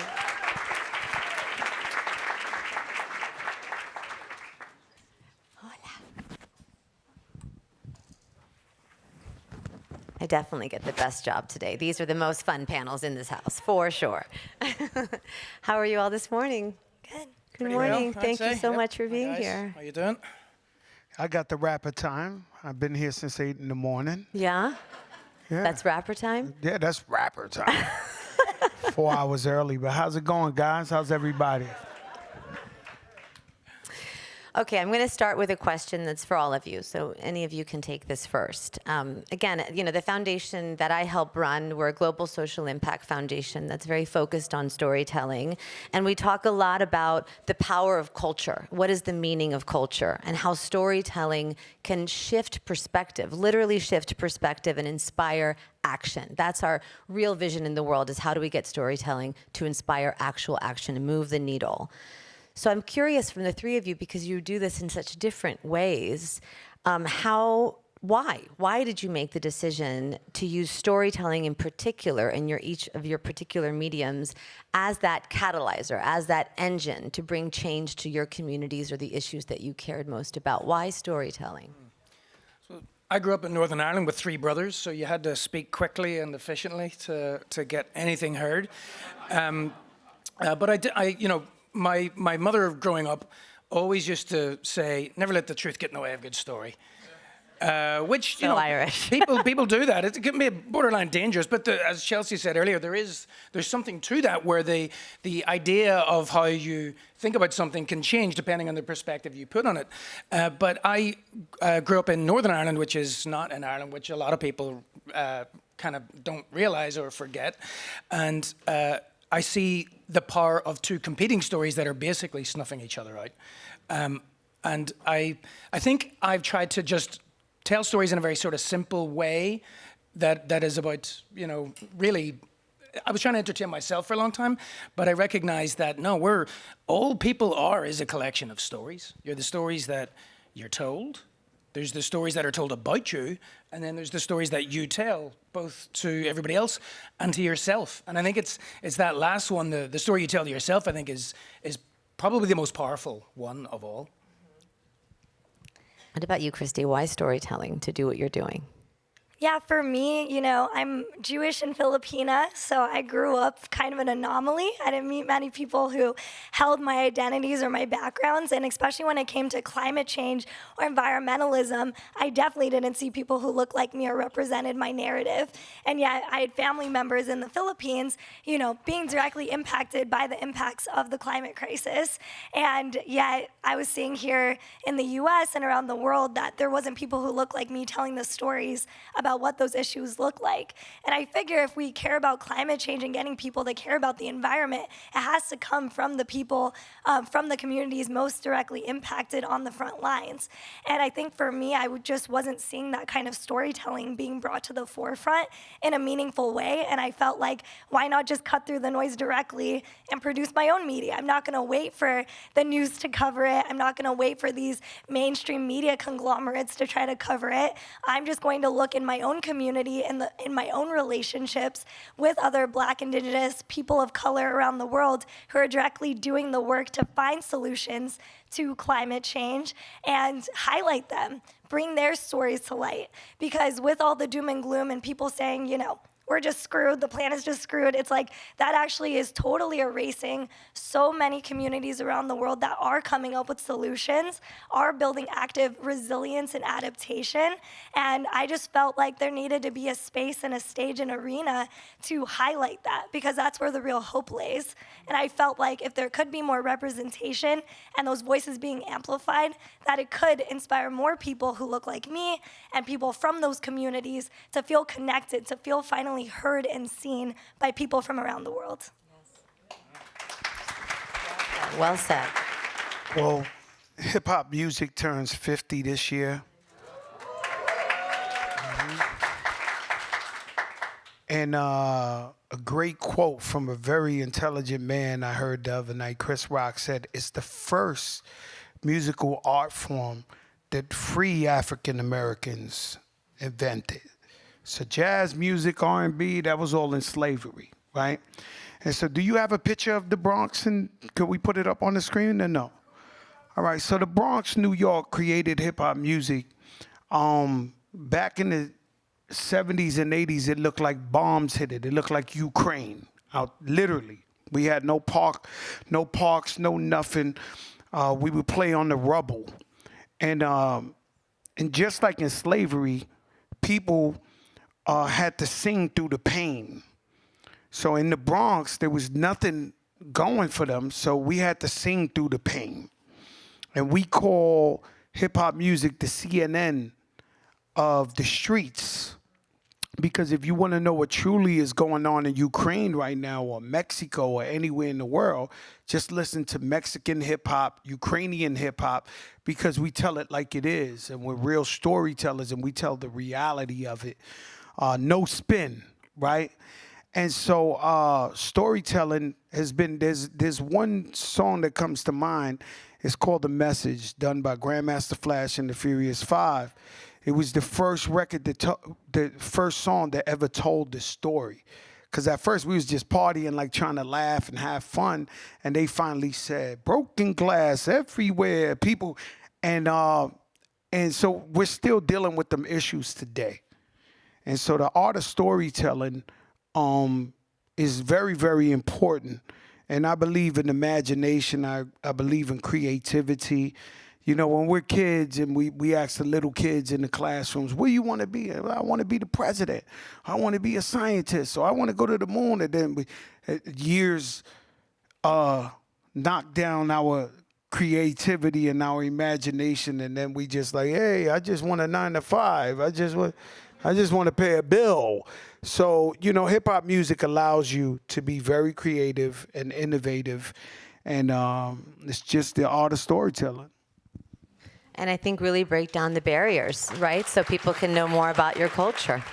I definitely get the best job today. These are the most fun panels in this house, for sure. How are you all this morning? Good. Good morning. Thank you so much for being here. How you doing? I got the rapper time. I've been here since 8 in the morning. Yeah? Yeah. That's rapper time? Yeah, that's rapper time. 4 hours early. But how's it going, guys? How's everybody? Okay, I'm going to start with a question that's for all of you, so any of you can take this first. Again, the foundation that I help run, we're a global social impact foundation that's very focused on storytelling, and we talk a lot about the power of culture. What is the meaning of culture, and how storytelling can shift perspective, literally shift perspective and inspire action. That's our real vision in the world, is how do we get storytelling to inspire actual action and move the needle. So I'm curious from the three of you, because you do this in such different ways, why did you make the decision to use storytelling in particular in each of your particular mediums as that catalyzer, as that engine to bring change to your communities or the issues that you cared most about? Why storytelling? So I grew up in Northern Ireland with 3 brothers, so you had to speak quickly and efficiently to get anything heard. But my mother growing up always used to say, never let the truth get in the way of a good story. Which, Irish. people do that. It can be borderline dangerous, but as Chelsea said earlier, there's something to that, where the idea of how you think about something can change depending on the perspective you put on it. But I grew up in Northern Ireland, which is not in Ireland, which a lot of people kind of don't realize or forget. And I see the power of 2 competing stories that are basically snuffing each other out. And I think I've tried to just tell stories in a very sort of simple way that is about, really, I was trying to entertain myself for a long time, but I recognized that, no, all people is a collection of stories. You're the stories that you're told. There's the stories that are told about you, and then there's the stories that you tell, both to everybody else and to yourself. And I think it's that last one, the story you tell to yourself, I think is probably the most powerful one of all. What about you, Christy? Why storytelling to do what you're doing? Yeah, for me, I'm Jewish and Filipina, so I grew up kind of an anomaly. I didn't meet many people who held my identities or my backgrounds, and especially when it came to climate change or environmentalism, I definitely didn't see people who looked like me or represented my narrative. And yet, I had family members in the Philippines, being directly impacted by the impacts of the climate crisis. And yet, I was seeing here in the US and around the world that there wasn't people who looked like me telling the stories about what those issues look like. And I figure if we care about climate change and getting people to care about the environment, it has to come from the people, from the communities most directly impacted on the front lines. And I think for me, I just wasn't seeing that kind of storytelling being brought to the forefront in a meaningful way. And I felt like, why not just cut through the noise directly and produce my own media? I'm not gonna wait for the news to cover it. I'm not gonna wait for these mainstream media conglomerates to try to cover it. I'm just going to look in my own community and in my own relationships with other Black, Indigenous, people of color around the world who are directly doing the work to find solutions to climate change and highlight them, bring their stories to light. Because with all the doom and gloom and people saying, we're just screwed, the plan is just screwed. It's like that actually is totally erasing so many communities around the world that are coming up with solutions, are building active resilience and adaptation. And I just felt like there needed to be a space and a stage and arena to highlight that, because that's where the real hope lays. And I felt like if there could be more representation and those voices being amplified, that it could inspire more people who look like me and people from those communities to feel connected, to feel finally heard and seen by people from around the world. Well said. Well, hip-hop music turns 50 this year. And a great quote from a very intelligent man I heard the other night, Chris Rock, said, it's the first musical art form that free African Americans invented. So jazz music, R&B, that was all in slavery, right? And so do you have a picture of the Bronx, and could we put it up on the screen or no? All right, so the Bronx, New York created hip-hop music. Back in the 70s and 80s, it looked like bombs hit it. It looked like Ukraine, out literally. We had no parks, no nothing. We would play on the rubble. And just like in slavery, people had to sing through the pain. So in the Bronx, there was nothing going for them, so we had to sing through the pain. And we call hip-hop music the CNN of the streets. Because if you want to know what truly is going on in Ukraine right now, or Mexico, or anywhere in the world, just listen to Mexican hip-hop, Ukrainian hip-hop, because we tell it like it is, and we're real storytellers, and we tell the reality of it. No spin, right? And so storytelling has been, there's one song that comes to mind. It's called The Message, done by Grandmaster Flash and the Furious Five. It was the first record, the first song that ever told the story. Because at first we was just partying, like trying to laugh and have fun. And they finally said, broken glass everywhere, people. And so we're still dealing with them issues today. And so the art of storytelling is very, very important. And I believe in imagination. I believe in creativity. You know, when we're kids and we ask the little kids in the classrooms, what do you want to be? I want to be the president. I want to be a scientist. So I want to go to the moon. And then years knock down our creativity and our imagination. And then we just like, hey, I just want a 9 to 5. I just want to pay a bill. So, you know, hip hop music allows you to be very creative and innovative. And it's just the art of storytelling. And I think really break down the barriers, right? So people can know more about your culture.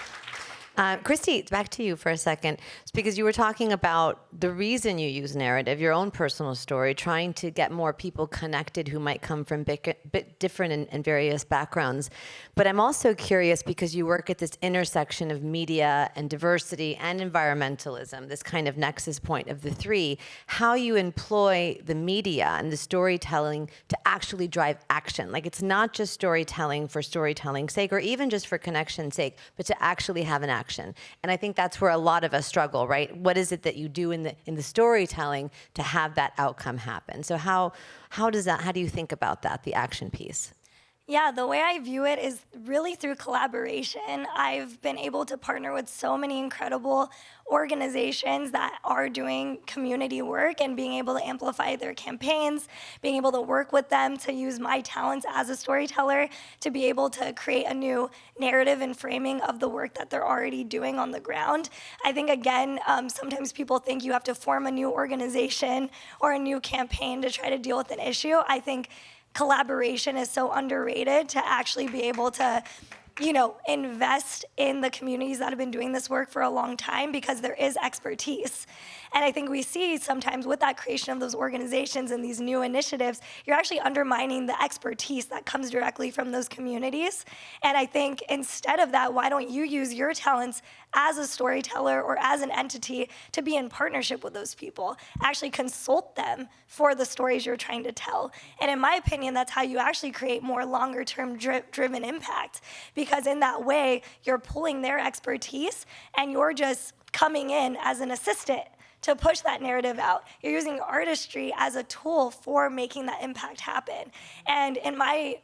Christy, back to you for a second. It's because you were talking about the reason you use narrative, your own personal story, trying to get more people connected who might come from bit different and various backgrounds. But I'm also curious because you work at this intersection of media and diversity and environmentalism, this kind of nexus point of the three, how you employ the media and the storytelling to actually drive action. Like it's not just storytelling for storytelling's sake or even just for connection's sake, but to actually have an action. And I think that's where a lot of us struggle, right? What is it that you do in the storytelling to have that outcome happen? So how do you think about that, the action piece? Yeah, the way I view it is really through collaboration. I've been able to partner with so many incredible organizations that are doing community work and being able to amplify their campaigns, being able to work with them to use my talents as a storyteller to be able to create a new narrative and framing of the work that they're already doing on the ground. I think, again, sometimes people think you have to form a new organization or a new campaign to try to deal with an issue. I think collaboration is so underrated to actually be able to, you know, invest in the communities that have been doing this work for a long time because there is expertise. And I think we see sometimes with that creation of those organizations and these new initiatives, you're actually undermining the expertise that comes directly from those communities. And I think instead of that, why don't you use your talents as a storyteller or as an entity to be in partnership with those people, actually consult them for the stories you're trying to tell. And in my opinion, that's how you actually create more longer term driven impact. because in that way, you're pulling their expertise and you're just coming in as an assistant to push that narrative out. You're using artistry as a tool for making that impact happen. And in my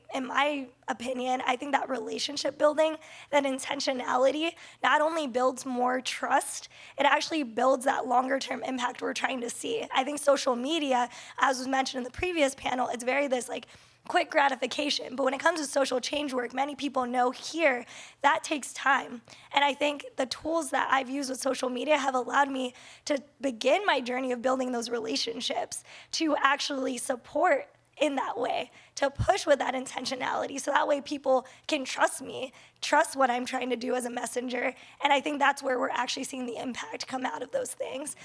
opinion, I think that relationship building, that intentionality, not only builds more trust, it actually builds that longer term impact we're trying to see. I think social media, as was mentioned in the previous panel, it's very this like quick gratification. But when it comes to social change work, many people know here that takes time. And I think the tools that I've used with social media have allowed me to begin my journey of building those relationships, to actually support in that way, to push with that intentionality. So that way people can trust me, trust what I'm trying to do as a messenger. And I think that's where we're actually seeing the impact come out of those things.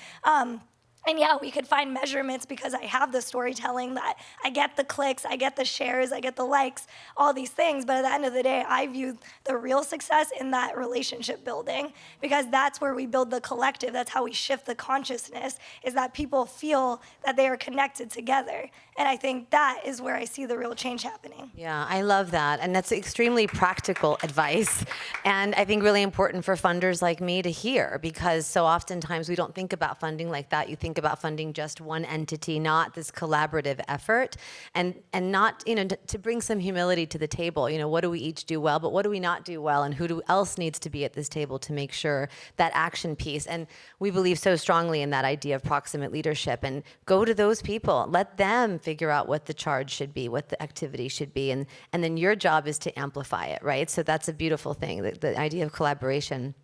And yeah, we could find measurements because I have the storytelling that I get the clicks, I get the shares, I get the likes, all these things. But at the end of the day, I view the real success in that relationship building, because that's where we build the collective. That's how we shift the consciousness, is that people feel that they are connected together. And I think that is where I see the real change happening. Yeah, I love that. And that's extremely practical advice. And I think really important for funders like me to hear, because so oftentimes we don't think about funding like that. You think about funding just one entity, not this collaborative effort, and not, to bring some humility to the table. What do we each do well, but what do we not do well, and who else needs to be at this table to make sure that action piece. And we believe so strongly in that idea of proximate leadership, and go to those people, let them figure out what the charge should be, what the activity should be, and then your job is to amplify it, right? So that's a beautiful thing, the idea of collaboration.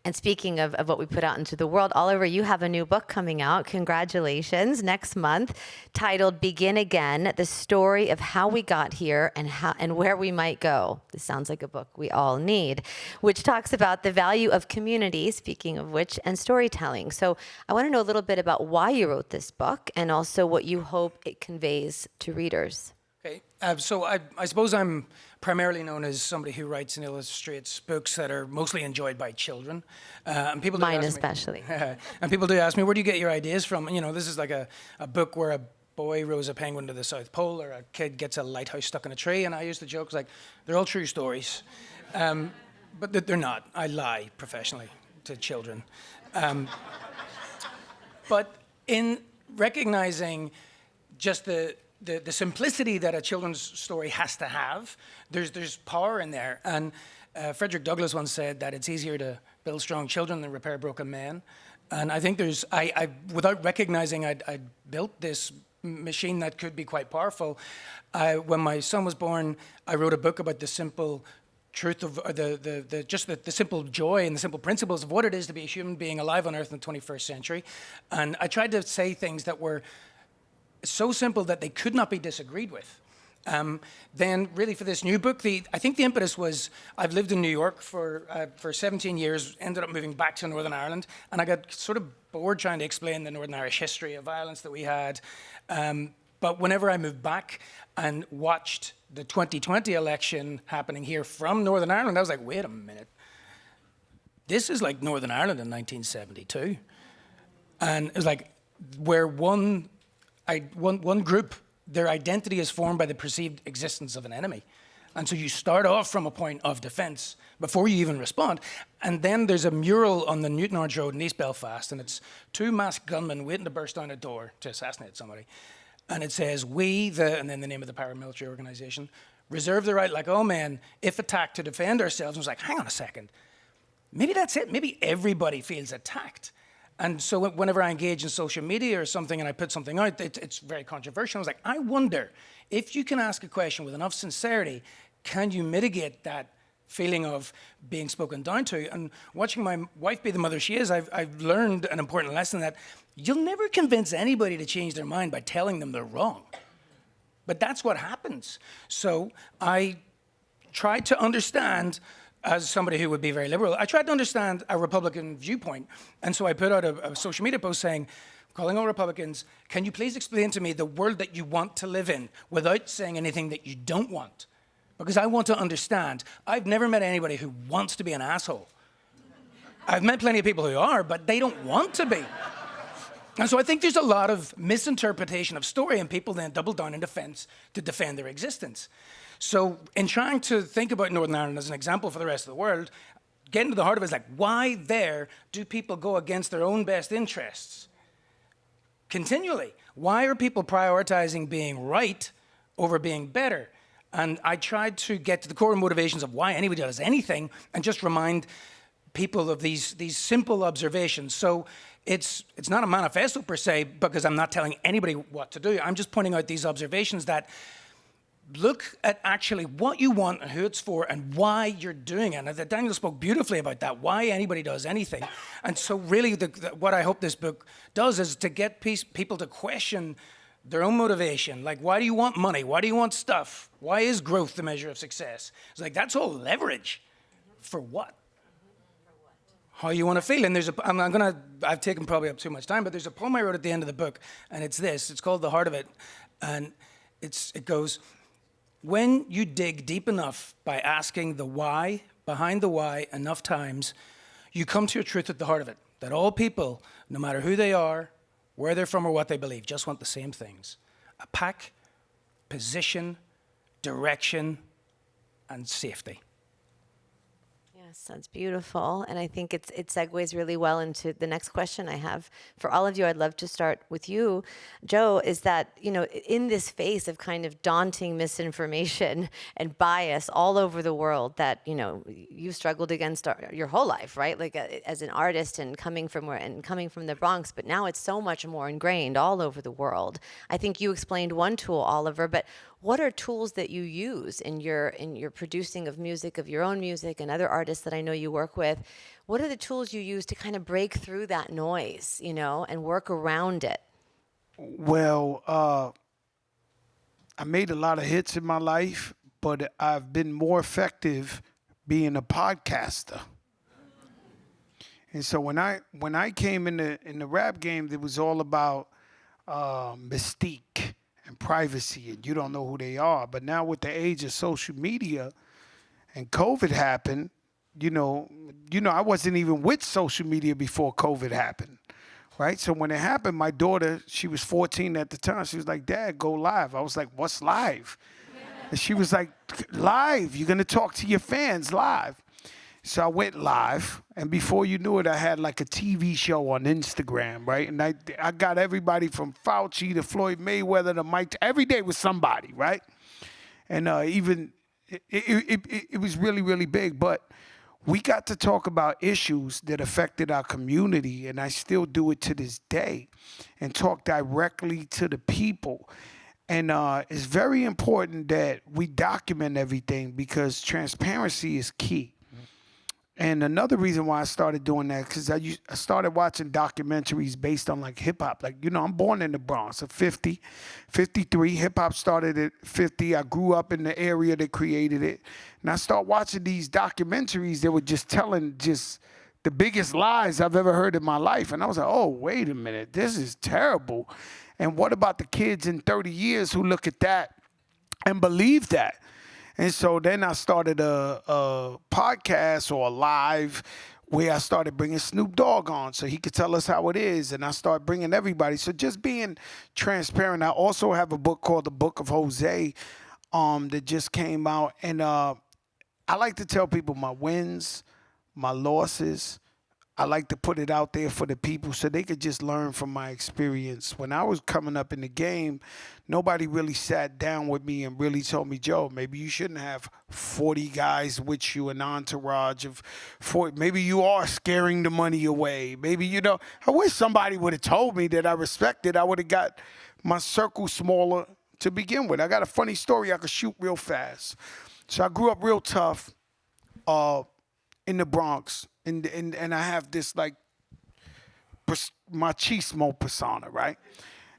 And speaking of what we put out into the world, Oliver, you have a new book coming out. Congratulations, next month, titled Begin Again, The Story of How We Got Here and Where We Might Go. This sounds like a book we all need, which talks about the value of community, speaking of which, and storytelling. So I want to know a little bit about why you wrote this book, and also what you hope it conveys to readers. Okay, so I suppose I'm primarily known as somebody who writes and illustrates books that are mostly enjoyed by children. And people Mine especially. And people do ask me, where do you get your ideas from? And, this is like a book where a boy rows a penguin to the South Pole, or a kid gets a lighthouse stuck in a tree. And I used to joke, like, they're all true stories. But they're not. I lie professionally to children. But in recognizing just the simplicity that a children's story has to have, there's power in there. And Frederick Douglass once said that it's easier to build strong children than repair broken men. And I think I without recognizing I'd built this machine that could be quite powerful. When my son was born, I wrote a book about the simple truth of the simple joy and the simple principles of what it is to be a human being alive on Earth in the 21st century. And I tried to say things that were so simple that they could not be disagreed with. Then really for this new book, I think the impetus was, I've lived in New York for 17 years, ended up moving back to Northern Ireland, and I got sort of bored trying to explain the Northern Irish history of violence that we had. But whenever I moved back and watched the 2020 election happening here from Northern Ireland, I was like, wait a minute. This is like Northern Ireland in 1972. And it was like, where one group, their identity is formed by the perceived existence of an enemy. And so you start off from a point of defense before you even respond. And then there's a mural on the Newton Arch Road in East Belfast, and it's two masked gunmen waiting to burst down a door to assassinate somebody. And it says, and then the name of the paramilitary organization, reserve the right, like all men, if attacked, to defend ourselves. And I was like, hang on a second. Maybe that's it. Maybe everybody feels attacked. And so whenever I engage in social media or something and I put something out, it's very controversial. I was like, I wonder if you can ask a question with enough sincerity, can you mitigate that feeling of being spoken down to? And watching my wife be the mother she is, I've learned an important lesson that you'll never convince anybody to change their mind by telling them they're wrong. But that's what happens. So I tried to understand, as somebody who would be very liberal, I tried to understand a Republican viewpoint. And so I put out a social media post saying, calling all Republicans, can you please explain to me the world that you want to live in without saying anything that you don't want? Because I want to understand. I've never met anybody who wants to be an asshole. I've met plenty of people who are, but they don't want to be. And so I think there's a lot of misinterpretation of story, and people then double down in defense to defend their existence. So in trying to think about Northern Ireland as an example for the rest of the world, getting to the heart of it is like, why there do people go against their own best interests continually? Why are people prioritizing being right over being better? And I tried to get to the core motivations of why anybody does anything and just remind people of these simple observations. So it's not a manifesto per se, because I'm not telling anybody what to do. I'm just pointing out these observations that look at actually what you want and who it's for and why you're doing it. And Daniel spoke beautifully about that, why anybody does anything. And so really what I hope this book does is to get people to question their own motivation. Like, why do you want money? Why do you want stuff? Why is growth the measure of success? It's like, that's all leverage. For what? How you want to feel. And I've taken probably up too much time, but there's a poem I wrote at the end of the book, and it's this. It's called The Heart of It. And it goes, when you dig deep enough by asking the why behind the why enough times, you come to a truth at the heart of it, that all people, no matter who they are, where they're from, or what they believe, just want the same things: a pack, position, direction, and safety. Yes, that's beautiful. And I think it segues really well into the next question I have for all of you. I'd love to start with you, Joe, is that, in this face of kind of daunting misinformation and bias all over the world that, you've struggled against your whole life, right? Like as an artist and coming from the Bronx, but now it's so much more ingrained all over the world. I think you explained one tool, Oliver, but what are tools that you use in your producing of music, of your own music, and other artists that I know you work with? What are the tools you use to kind of break through that noise, and work around it? Well, I made a lot of hits in my life, but I've been more effective being a podcaster. And so when I came in the rap game, it was all about mystique and privacy, and you don't know who they are. But now with the age of social media and COVID happened, I wasn't even with social media before COVID happened, right? So when it happened, my daughter, she was 14 at the time, she was like, "Dad, go live." I was like, "What's live?" And she was like, "Live, you're gonna talk to your fans live." So I went live, and before you knew it, I had like a TV show on Instagram, right? And I got everybody from Fauci to Floyd Mayweather to Mike. Every day was somebody, right? And it was really, really big. But we got to talk about issues that affected our community, and I still do it to this day, and talk directly to the people. And it's very important that we document everything, because transparency is key. And another reason why I started doing that, because I started watching documentaries based on like hip hop. Like, I'm born in the Bronx at 50, 53. Hip hop started at 50. I grew up in the area that created it. And I started watching these documentaries that were just telling the biggest lies I've ever heard in my life. And I was like, oh, wait a minute, this is terrible. And what about the kids in 30 years who look at that and believe that? And so then I started a podcast or a live where I started bringing Snoop Dogg on so he could tell us how it is. And I started bringing everybody. So just being transparent. I also have a book called The Book of Jose that just came out. And I like to tell people my wins, my losses. I like to put it out there for the people so they could just learn from my experience. When I was coming up in the game, nobody really sat down with me and really told me, "Joe, maybe you shouldn't have 40 guys with you, an entourage of 40. Maybe you are scaring the money away. Maybe, I wish somebody would have told me that I respected. I would have got my circle smaller to begin with. I got a funny story I could shoot real fast. So I grew up real tough in the Bronx. And I have this like machismo persona, right?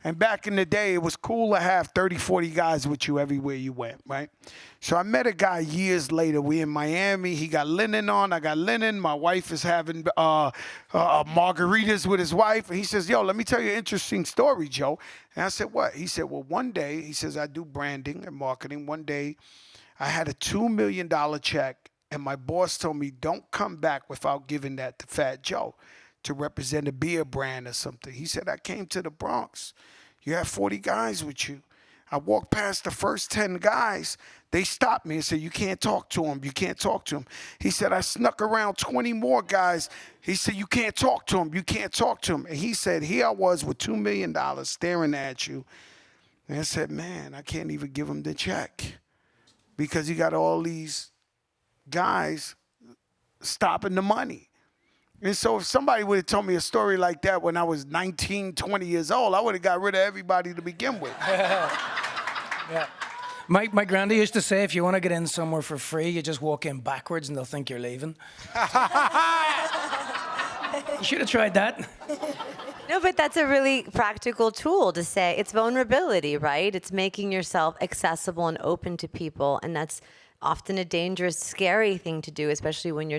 And back in the day, it was cool to have 30, 40 guys with you everywhere you went, right? So I met a guy years later. We in Miami. He got linen on. I got linen. My wife is having margaritas with his wife. And he says, "Yo, let me tell you an interesting story, Joe." And I said, "What?" He said, "Well, one day," he says, "I do branding and marketing. One day, I had a $2 million check. And my boss told me, don't come back without giving that to Fat Joe. to represent a beer brand or something. He said, I came to the Bronx. You have 40 guys with you. I walked past the first 10 guys. They stopped me and said, you can't talk to him. You can't talk to him. He said, I snuck around 20 more guys. He said, you can't talk to him. You can't talk to him. And he said, here I was with $2 million staring at you. And I said, man, I can't even give him the check because you got all these guys stopping the money. And so if somebody would have told me a story like that when I was 19, 20 years old, I would have got rid of everybody to begin with. Yeah. My granddad used to say, if you want to get in somewhere for free, you just walk in backwards and they'll think you're leaving. You should have tried that. No, but that's a really practical tool to say it's vulnerability, right? It's making yourself accessible and open to people, and that's often a dangerous, scary thing to do, especially when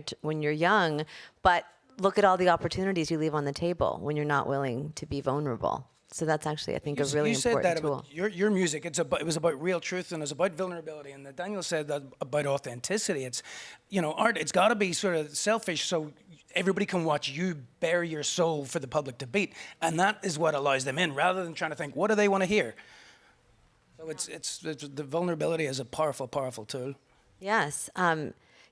you're young. But look at all the opportunities you leave on the table when you're not willing to be vulnerable. So that's actually, I think, a really important tool. You said that about your music. It was about real truth and it was about vulnerability. And Daniel said that about authenticity. It's, art. It's got to be sort of selfish so everybody can watch you bare your soul for the public to beat, and that is what allows them in, rather than trying to think, what do they want to hear? So it's the vulnerability is a powerful, powerful tool. Yes.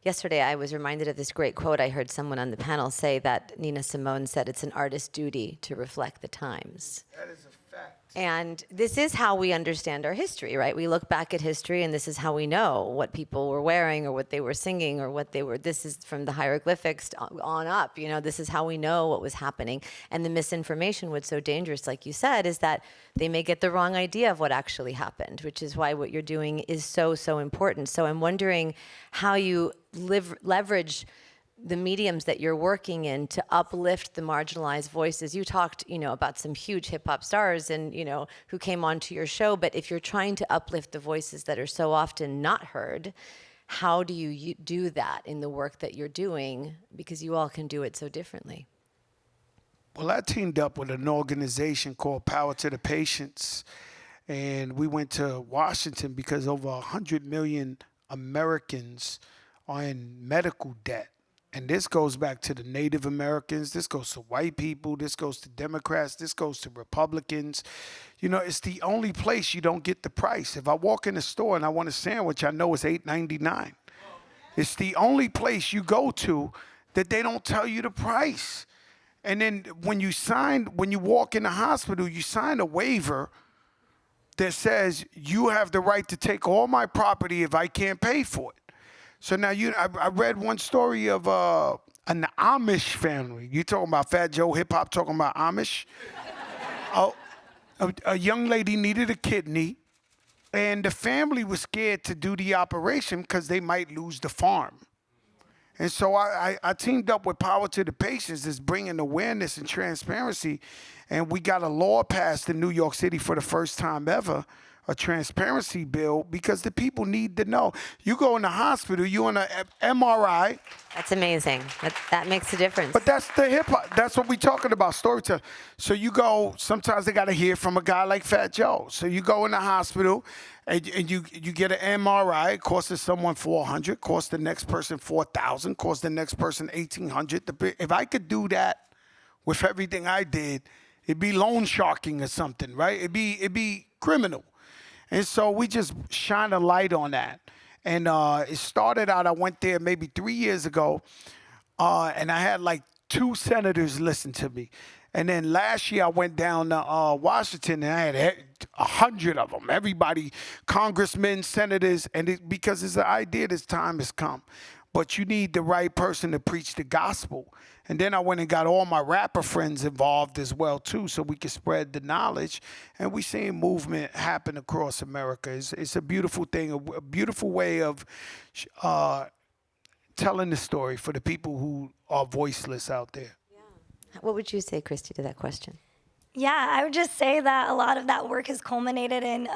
Yesterday, I was reminded of this great quote I heard someone on the panel say that Nina Simone said, it's an artist's duty to reflect the times. That is a fact. And this is how we understand our history, right? We look back at history, and this is how we know what people were wearing or what they were singing or what they were. This is from the hieroglyphics on up. This is how we know what was happening. And the misinformation, what's so dangerous, like you said, is that they may get the wrong idea of what actually happened, which is why what you're doing is so, so important. So I'm wondering how you leverage the mediums that you're working in to uplift the marginalized voices. You talked, about some huge hip hop stars and, who came onto your show, but if you're trying to uplift the voices that are so often not heard, how do you do that in the work that you're doing? Because you all can do it so differently. Well, I teamed up with an organization called Power to the Patients, and we went to Washington because over 100 million Americans are in medical debt. And this goes back to the Native Americans. This goes to white people. This goes to Democrats. This goes to Republicans. It's the only place you don't get the price. If I walk in the store and I want a sandwich, I know it's $8.99. It's the only place you go to that they don't tell you the price. And then when you walk in the hospital, you sign a waiver that says you have the right to take all my property if I can't pay for it. So now I read one story of an Amish family. You talking about Fat Joe hip hop talking about Amish? A young lady needed a kidney, and the family was scared to do the operation because they might lose the farm. And so I teamed up with Power to the Patients, that's bringing awareness and transparency, and we got a law passed in New York City for the first time ever, a transparency bill, because the people need to know. You go in the hospital, you on an MRI. That's amazing. That makes a difference. But that's the hip hop. That's what we're talking about, storytelling. So you go, sometimes they got to hear from a guy like Fat Joe. So you go in the hospital and you get an MRI. It costs someone $400, costs the next person $4,000, costs the next person $1,800. If I could do that with everything I did, it'd be loan sharking or something, right? It'd be criminal. And so we just shine a light on that. And it started out, I went there maybe 3 years ago, and I had like 2 senators listen to me. And then last year I went down to Washington, and I had 100 of them. Everybody, congressmen, senators, and because it's the idea this time has come. But you need the right person to preach the gospel. And then I went and got all my rapper friends involved as well, too, so we could spread the knowledge. And we're seeing movement happen across America. It's a beautiful thing, a beautiful way of telling the story for the people who are voiceless out there. Yeah. What would you say, Christy, to that question? Yeah, I would just say that a lot of that work has culminated in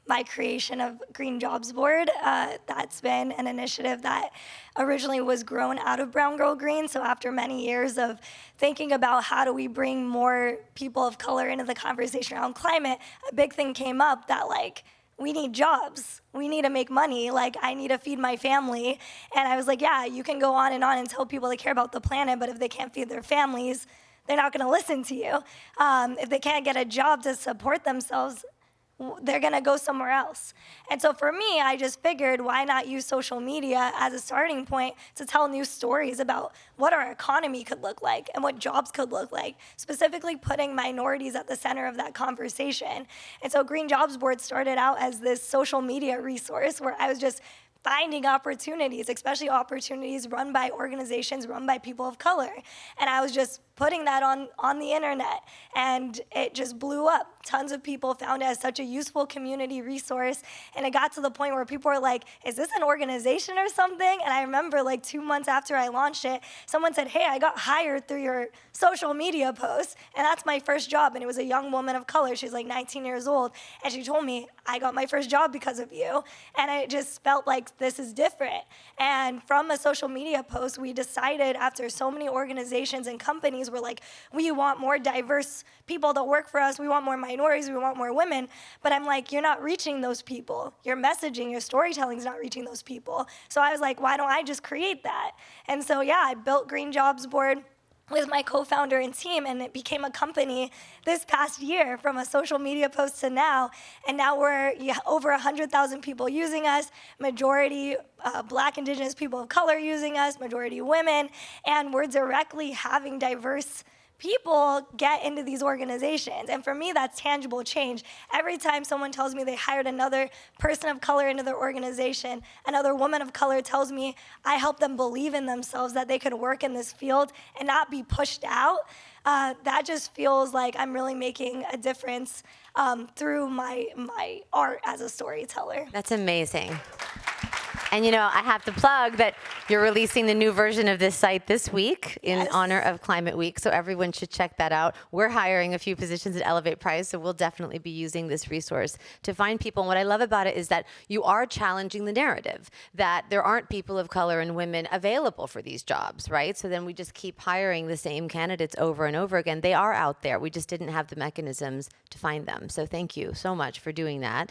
my creation of Green Jobs Board. That's been an initiative that originally was grown out of Brown Girl Green. So after many years of thinking about how do we bring more people of color into the conversation around climate, a big thing came up that we need jobs. We need to make money. I need to feed my family. And I was like, yeah, you can go on and tell people they care about the planet, but if they can't feed their families, they're not going to listen to you. If they can't get a job to support themselves, they're going to go somewhere else. And so for me, I just figured, why not use social media as a starting point to tell new stories about what our economy could look like and what jobs could look like, specifically putting minorities at the center of that conversation. And so Green Jobs Board started out as this social media resource where I was just finding opportunities, especially opportunities run by organizations run by people of color. And I was just putting that on the internet, and it just blew up. Tons of people found it as such a useful community resource, and it got to the point where people were like, is this an organization or something? And I remember like 2 months after I launched it, someone said, hey, I got hired through your social media posts, and that's my first job. And it was a young woman of color. She's like 19 years old, and she told me, I got my first job because of you. And I just felt like this is different. And from a social media post, we decided, after so many organizations and companies were like, we want more diverse people to work for us, we want more minorities, we want more women. But I'm like, you're not reaching those people. Your messaging, your storytelling is not reaching those people. So I was like, why don't I just create that? And so yeah, I built Green Jobs Board with my co-founder and team, and it became a company this past year, from a social media post to now. And now we're over 100,000 people using us, majority Black, Indigenous people of color using us, majority women, and we're directly having diverse people get into these organizations. And for me, that's tangible change. Every time someone tells me they hired another person of color into their organization, another woman of color tells me I helped them believe in themselves, that they could work in this field and not be pushed out, that just feels like I'm really making a difference through my art as a storyteller. That's amazing. And you know, I have to plug that you're releasing the new version of this site this week in honor of Climate Week, so everyone should check that out. We're hiring a few positions at Elevate Price, so we'll definitely be using this resource to find people. And what I love about it is that you are challenging the narrative that there aren't people of color and women available for these jobs, right? So then we just keep hiring the same candidates over and over again. They are out there. We just didn't have the mechanisms to find them. So thank you so much for doing that.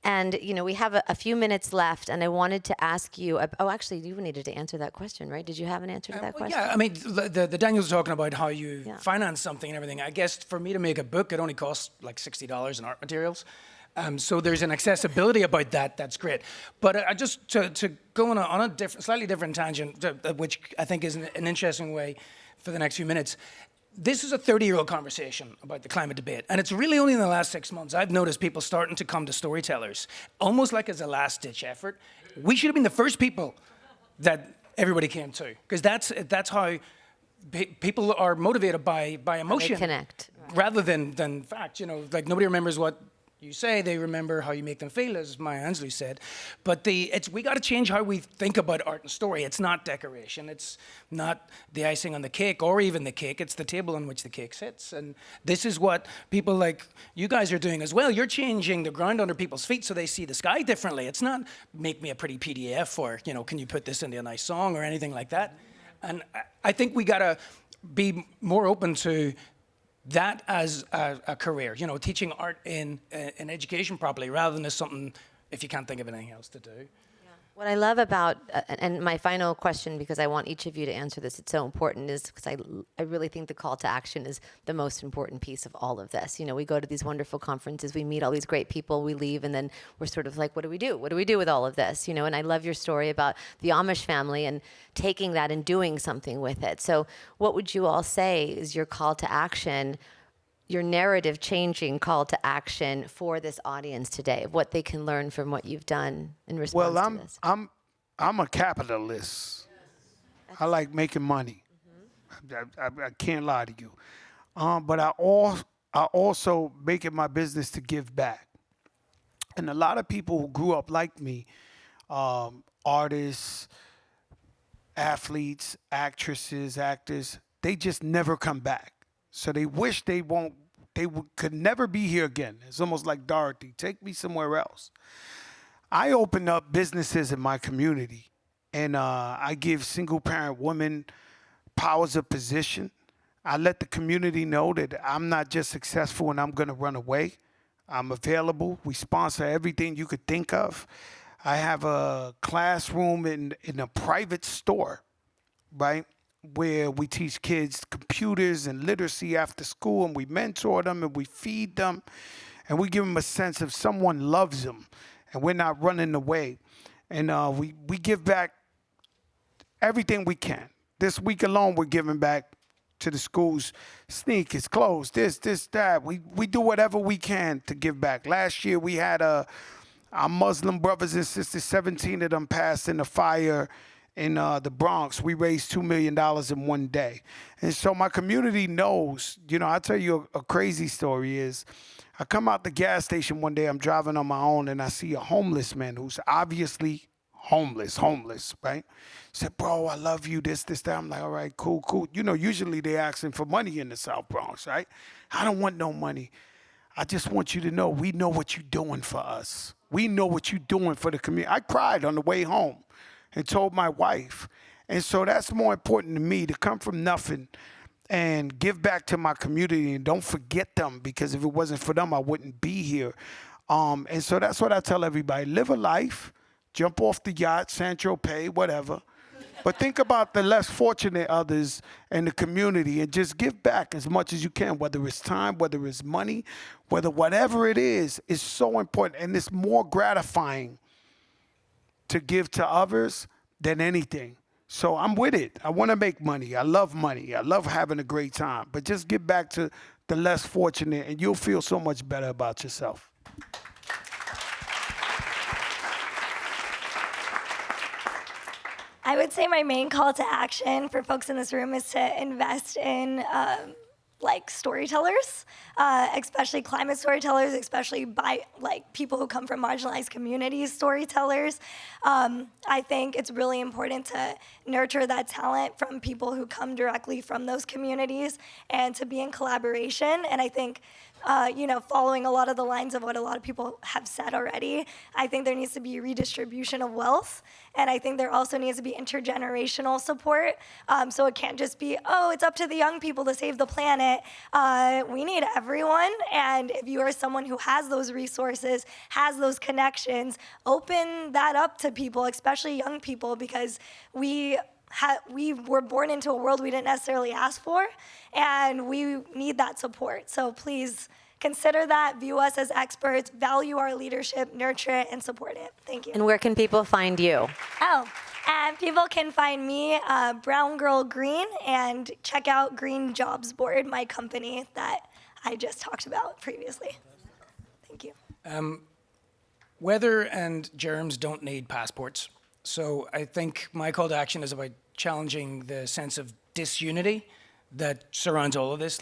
And, you know, we have a few minutes left, and I wanted to ask you, actually, you needed to answer that question, right? Did you have an answer to that question? Yeah, I mean, the Daniel's talking about how you finance something and everything. I guess for me to make a book, it only costs like $60 in art materials. So there's an accessibility about that that's great. But I just, to go on a different, slightly different tangent, which I think is an interesting way for the next few minutes. This is a 30-year-old conversation about the climate debate, and it's really only in the last 6 months I've noticed people starting to come to storytellers, almost like as a last-ditch effort. We should have been the first people that everybody came to, because that's how people are motivated by emotion. They connect. Rather than fact. You know, like nobody remembers what you say, they remember how you make them feel, as Maya Angelou said. But we got to change how we think about art and story. It's not decoration. It's not the icing on the cake or even the cake. It's the table on which the cake sits. And this is what people like you guys are doing as well. You're changing the ground under people's feet so they see the sky differently. It's not make me a pretty PDF or, you know, can you put this into a nice song or anything like that. And I think we got to be more open to that as a career, you know, teaching art in education properly, rather than as something if you can't think of anything else to do. What I love about, and my final question, because I want each of you to answer this, it's so important, is because I really think the call to action is the most important piece of all of this. You know, we go to these wonderful conferences, we meet all these great people, we leave, and then we're sort of like, what do we do? What do we do with all of this? You know, and I love your story about the Amish family and taking that and doing something with it. So what would you all say is your call to action, your narrative changing call to action for this audience today, of what they can learn from what you've done in response to this? I'm a capitalist. I like making money. I can't lie to you. But I also make it my business to give back. And a lot of people who grew up like me, artists, athletes, actresses, actors, they just never come back. So they wish they could never be here again. It's almost like Dorothy, take me somewhere else. I open up businesses in my community, and I give single-parent women powers of position. I let the community know that I'm not just successful and I'm going to run away. I'm available. We sponsor everything you could think of. I have a classroom in a private store, right? where we teach kids computers and literacy after school, and we mentor them and we feed them, and we give them a sense of someone loves them, and we're not running away. And we give back everything we can. This week alone, we're giving back to the schools, sneakers, clothes, this, that. We do whatever we can to give back. Last year, we had our Muslim brothers and sisters, 17 of them passed in a fire in the Bronx. We raised $2 million in one day. And so my community knows, I'll tell you a crazy story is, I come out the gas station one day, I'm driving on my own, and I see a homeless man who's obviously homeless, right? Said, bro, I love you, this, that. I'm like, all right, cool. Usually they asking for money in the South Bronx, right? I don't want no money. I just want you to know we know what you're doing for us. We know what you're doing for the community. I cried on the way home and told my wife. And so that's more important to me, to come from nothing and give back to my community, and don't forget them, because if it wasn't for them, I wouldn't be here. And so that's what I tell everybody. Live a life, jump off the yacht, Saint-Tropez, whatever. But think about the less fortunate others in the community, and just give back as much as you can, whether it's time, whether it's money, whatever it is so important. And it's more gratifying to give to others than anything. So I'm with it. I want to make money. I love money. I love having a great time. But just give back to the less fortunate, and you'll feel so much better about yourself. I would say my main call to action for folks in this room is to invest in storytellers, especially climate storytellers, especially by people who come from marginalized communities, storytellers. I think it's really important to nurture that talent from people who come directly from those communities, and to be in collaboration. And I think following a lot of the lines of what a lot of people have said already, I think there needs to be redistribution of wealth. And I think there also needs to be intergenerational support. So it can't just be, it's up to the young people to save the planet. We need everyone. And if you are someone who has those resources, has those connections, open that up to people, especially young people, because we were born into a world we didn't necessarily ask for, and we need that support. So please consider that, view us as experts, value our leadership, nurture it, and support it. Thank you. And where can people find you? And people can find me, Brown Girl Green, and check out Green Jobs Board, my company that I just talked about previously. Thank you. Weather and germs don't need passports. So I think my call to action is about challenging the sense of disunity that surrounds all of this.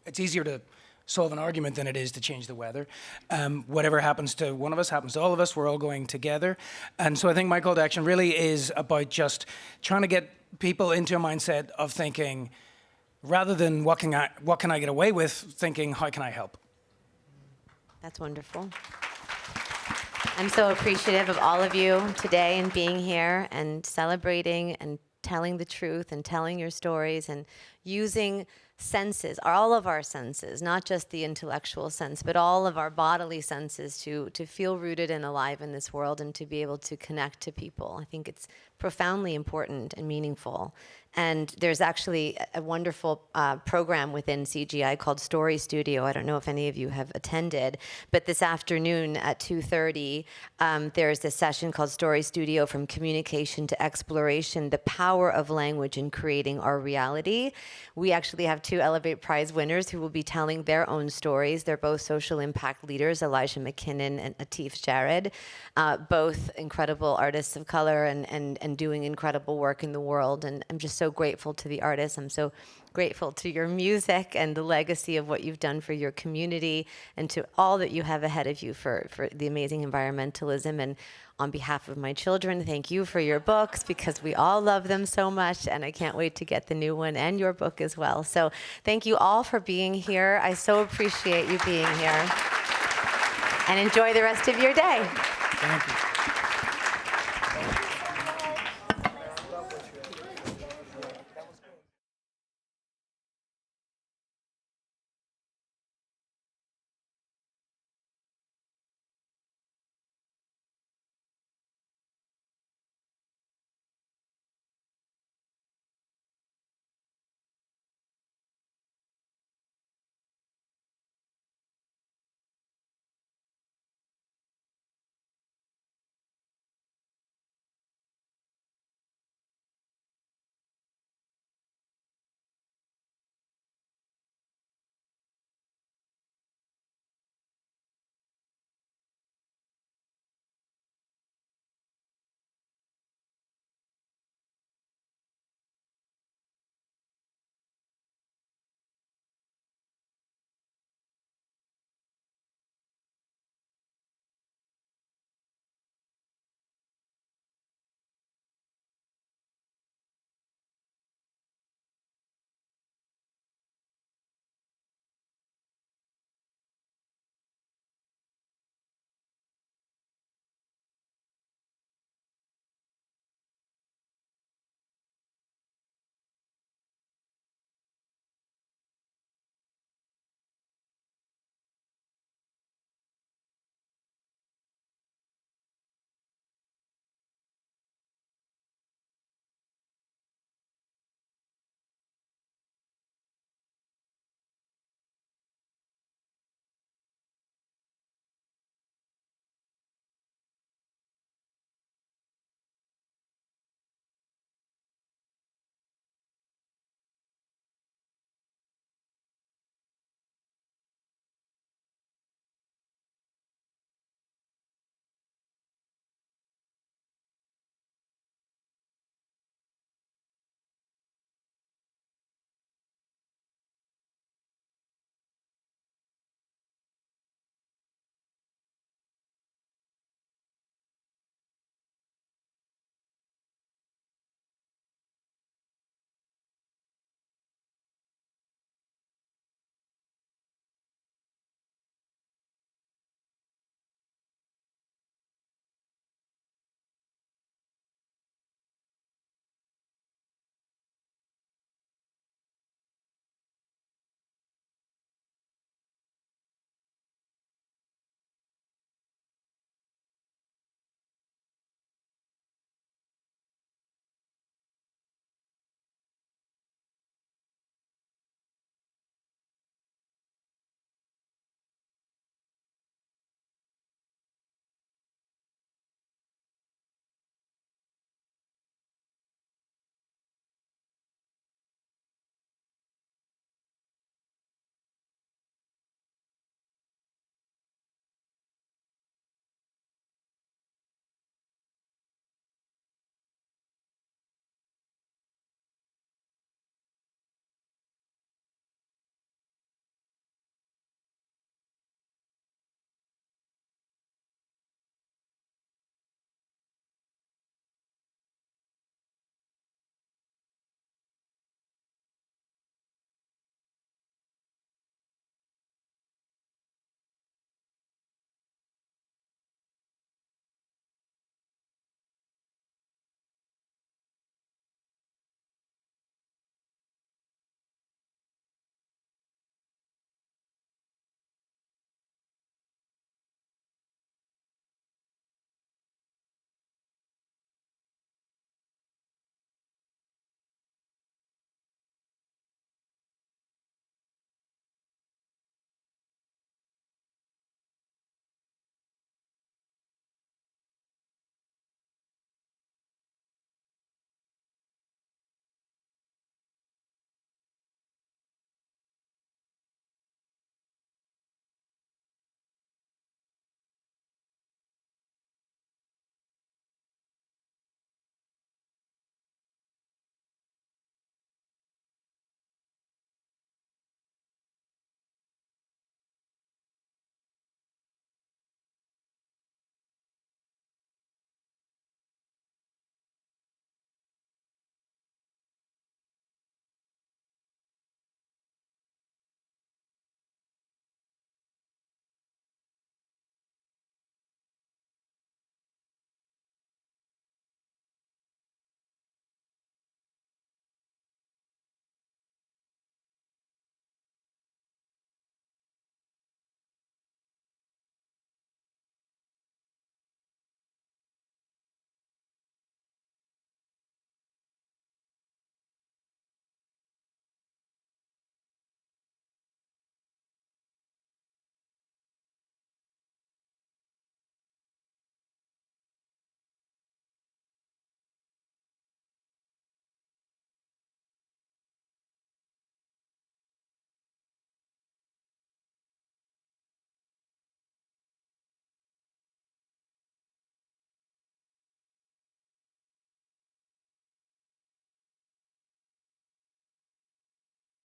It's easier to solve an argument than it is to change the weather. Whatever happens to one of us happens to all of us. We're all going together. And so I think my call to action really is about just trying to get people into a mindset of thinking, rather than what can I get away with, thinking, how can I help? That's wonderful. I'm so appreciative of all of you today and being here and celebrating and telling the truth and telling your stories and using senses, all of our senses, not just the intellectual sense, but all of our bodily senses to feel rooted and alive in this world and to be able to connect to people. I think it's profoundly important and meaningful. And there's actually a wonderful program within CGI called Story Studio. I don't know if any of you have attended, but this afternoon at 2:30, there's a session called Story Studio, From Communication to Exploration, the Power of Language in Creating Our Reality. We actually have 2 Elevate Prize winners who will be telling their own stories. They're both social impact leaders, Elijah McKinnon and Atif Jared, both incredible artists of color and doing incredible work in the world. And I'm just so grateful to the artists. I'm so grateful to your music and the legacy of what you've done for your community and to all that you have ahead of you for the amazing environmentalism. And on behalf of my children, thank you for your books, because we all love them so much, and I can't wait to get the new one and your book as well. So thank you all for being here. I so appreciate you being here. And enjoy the rest of your day. Thank you.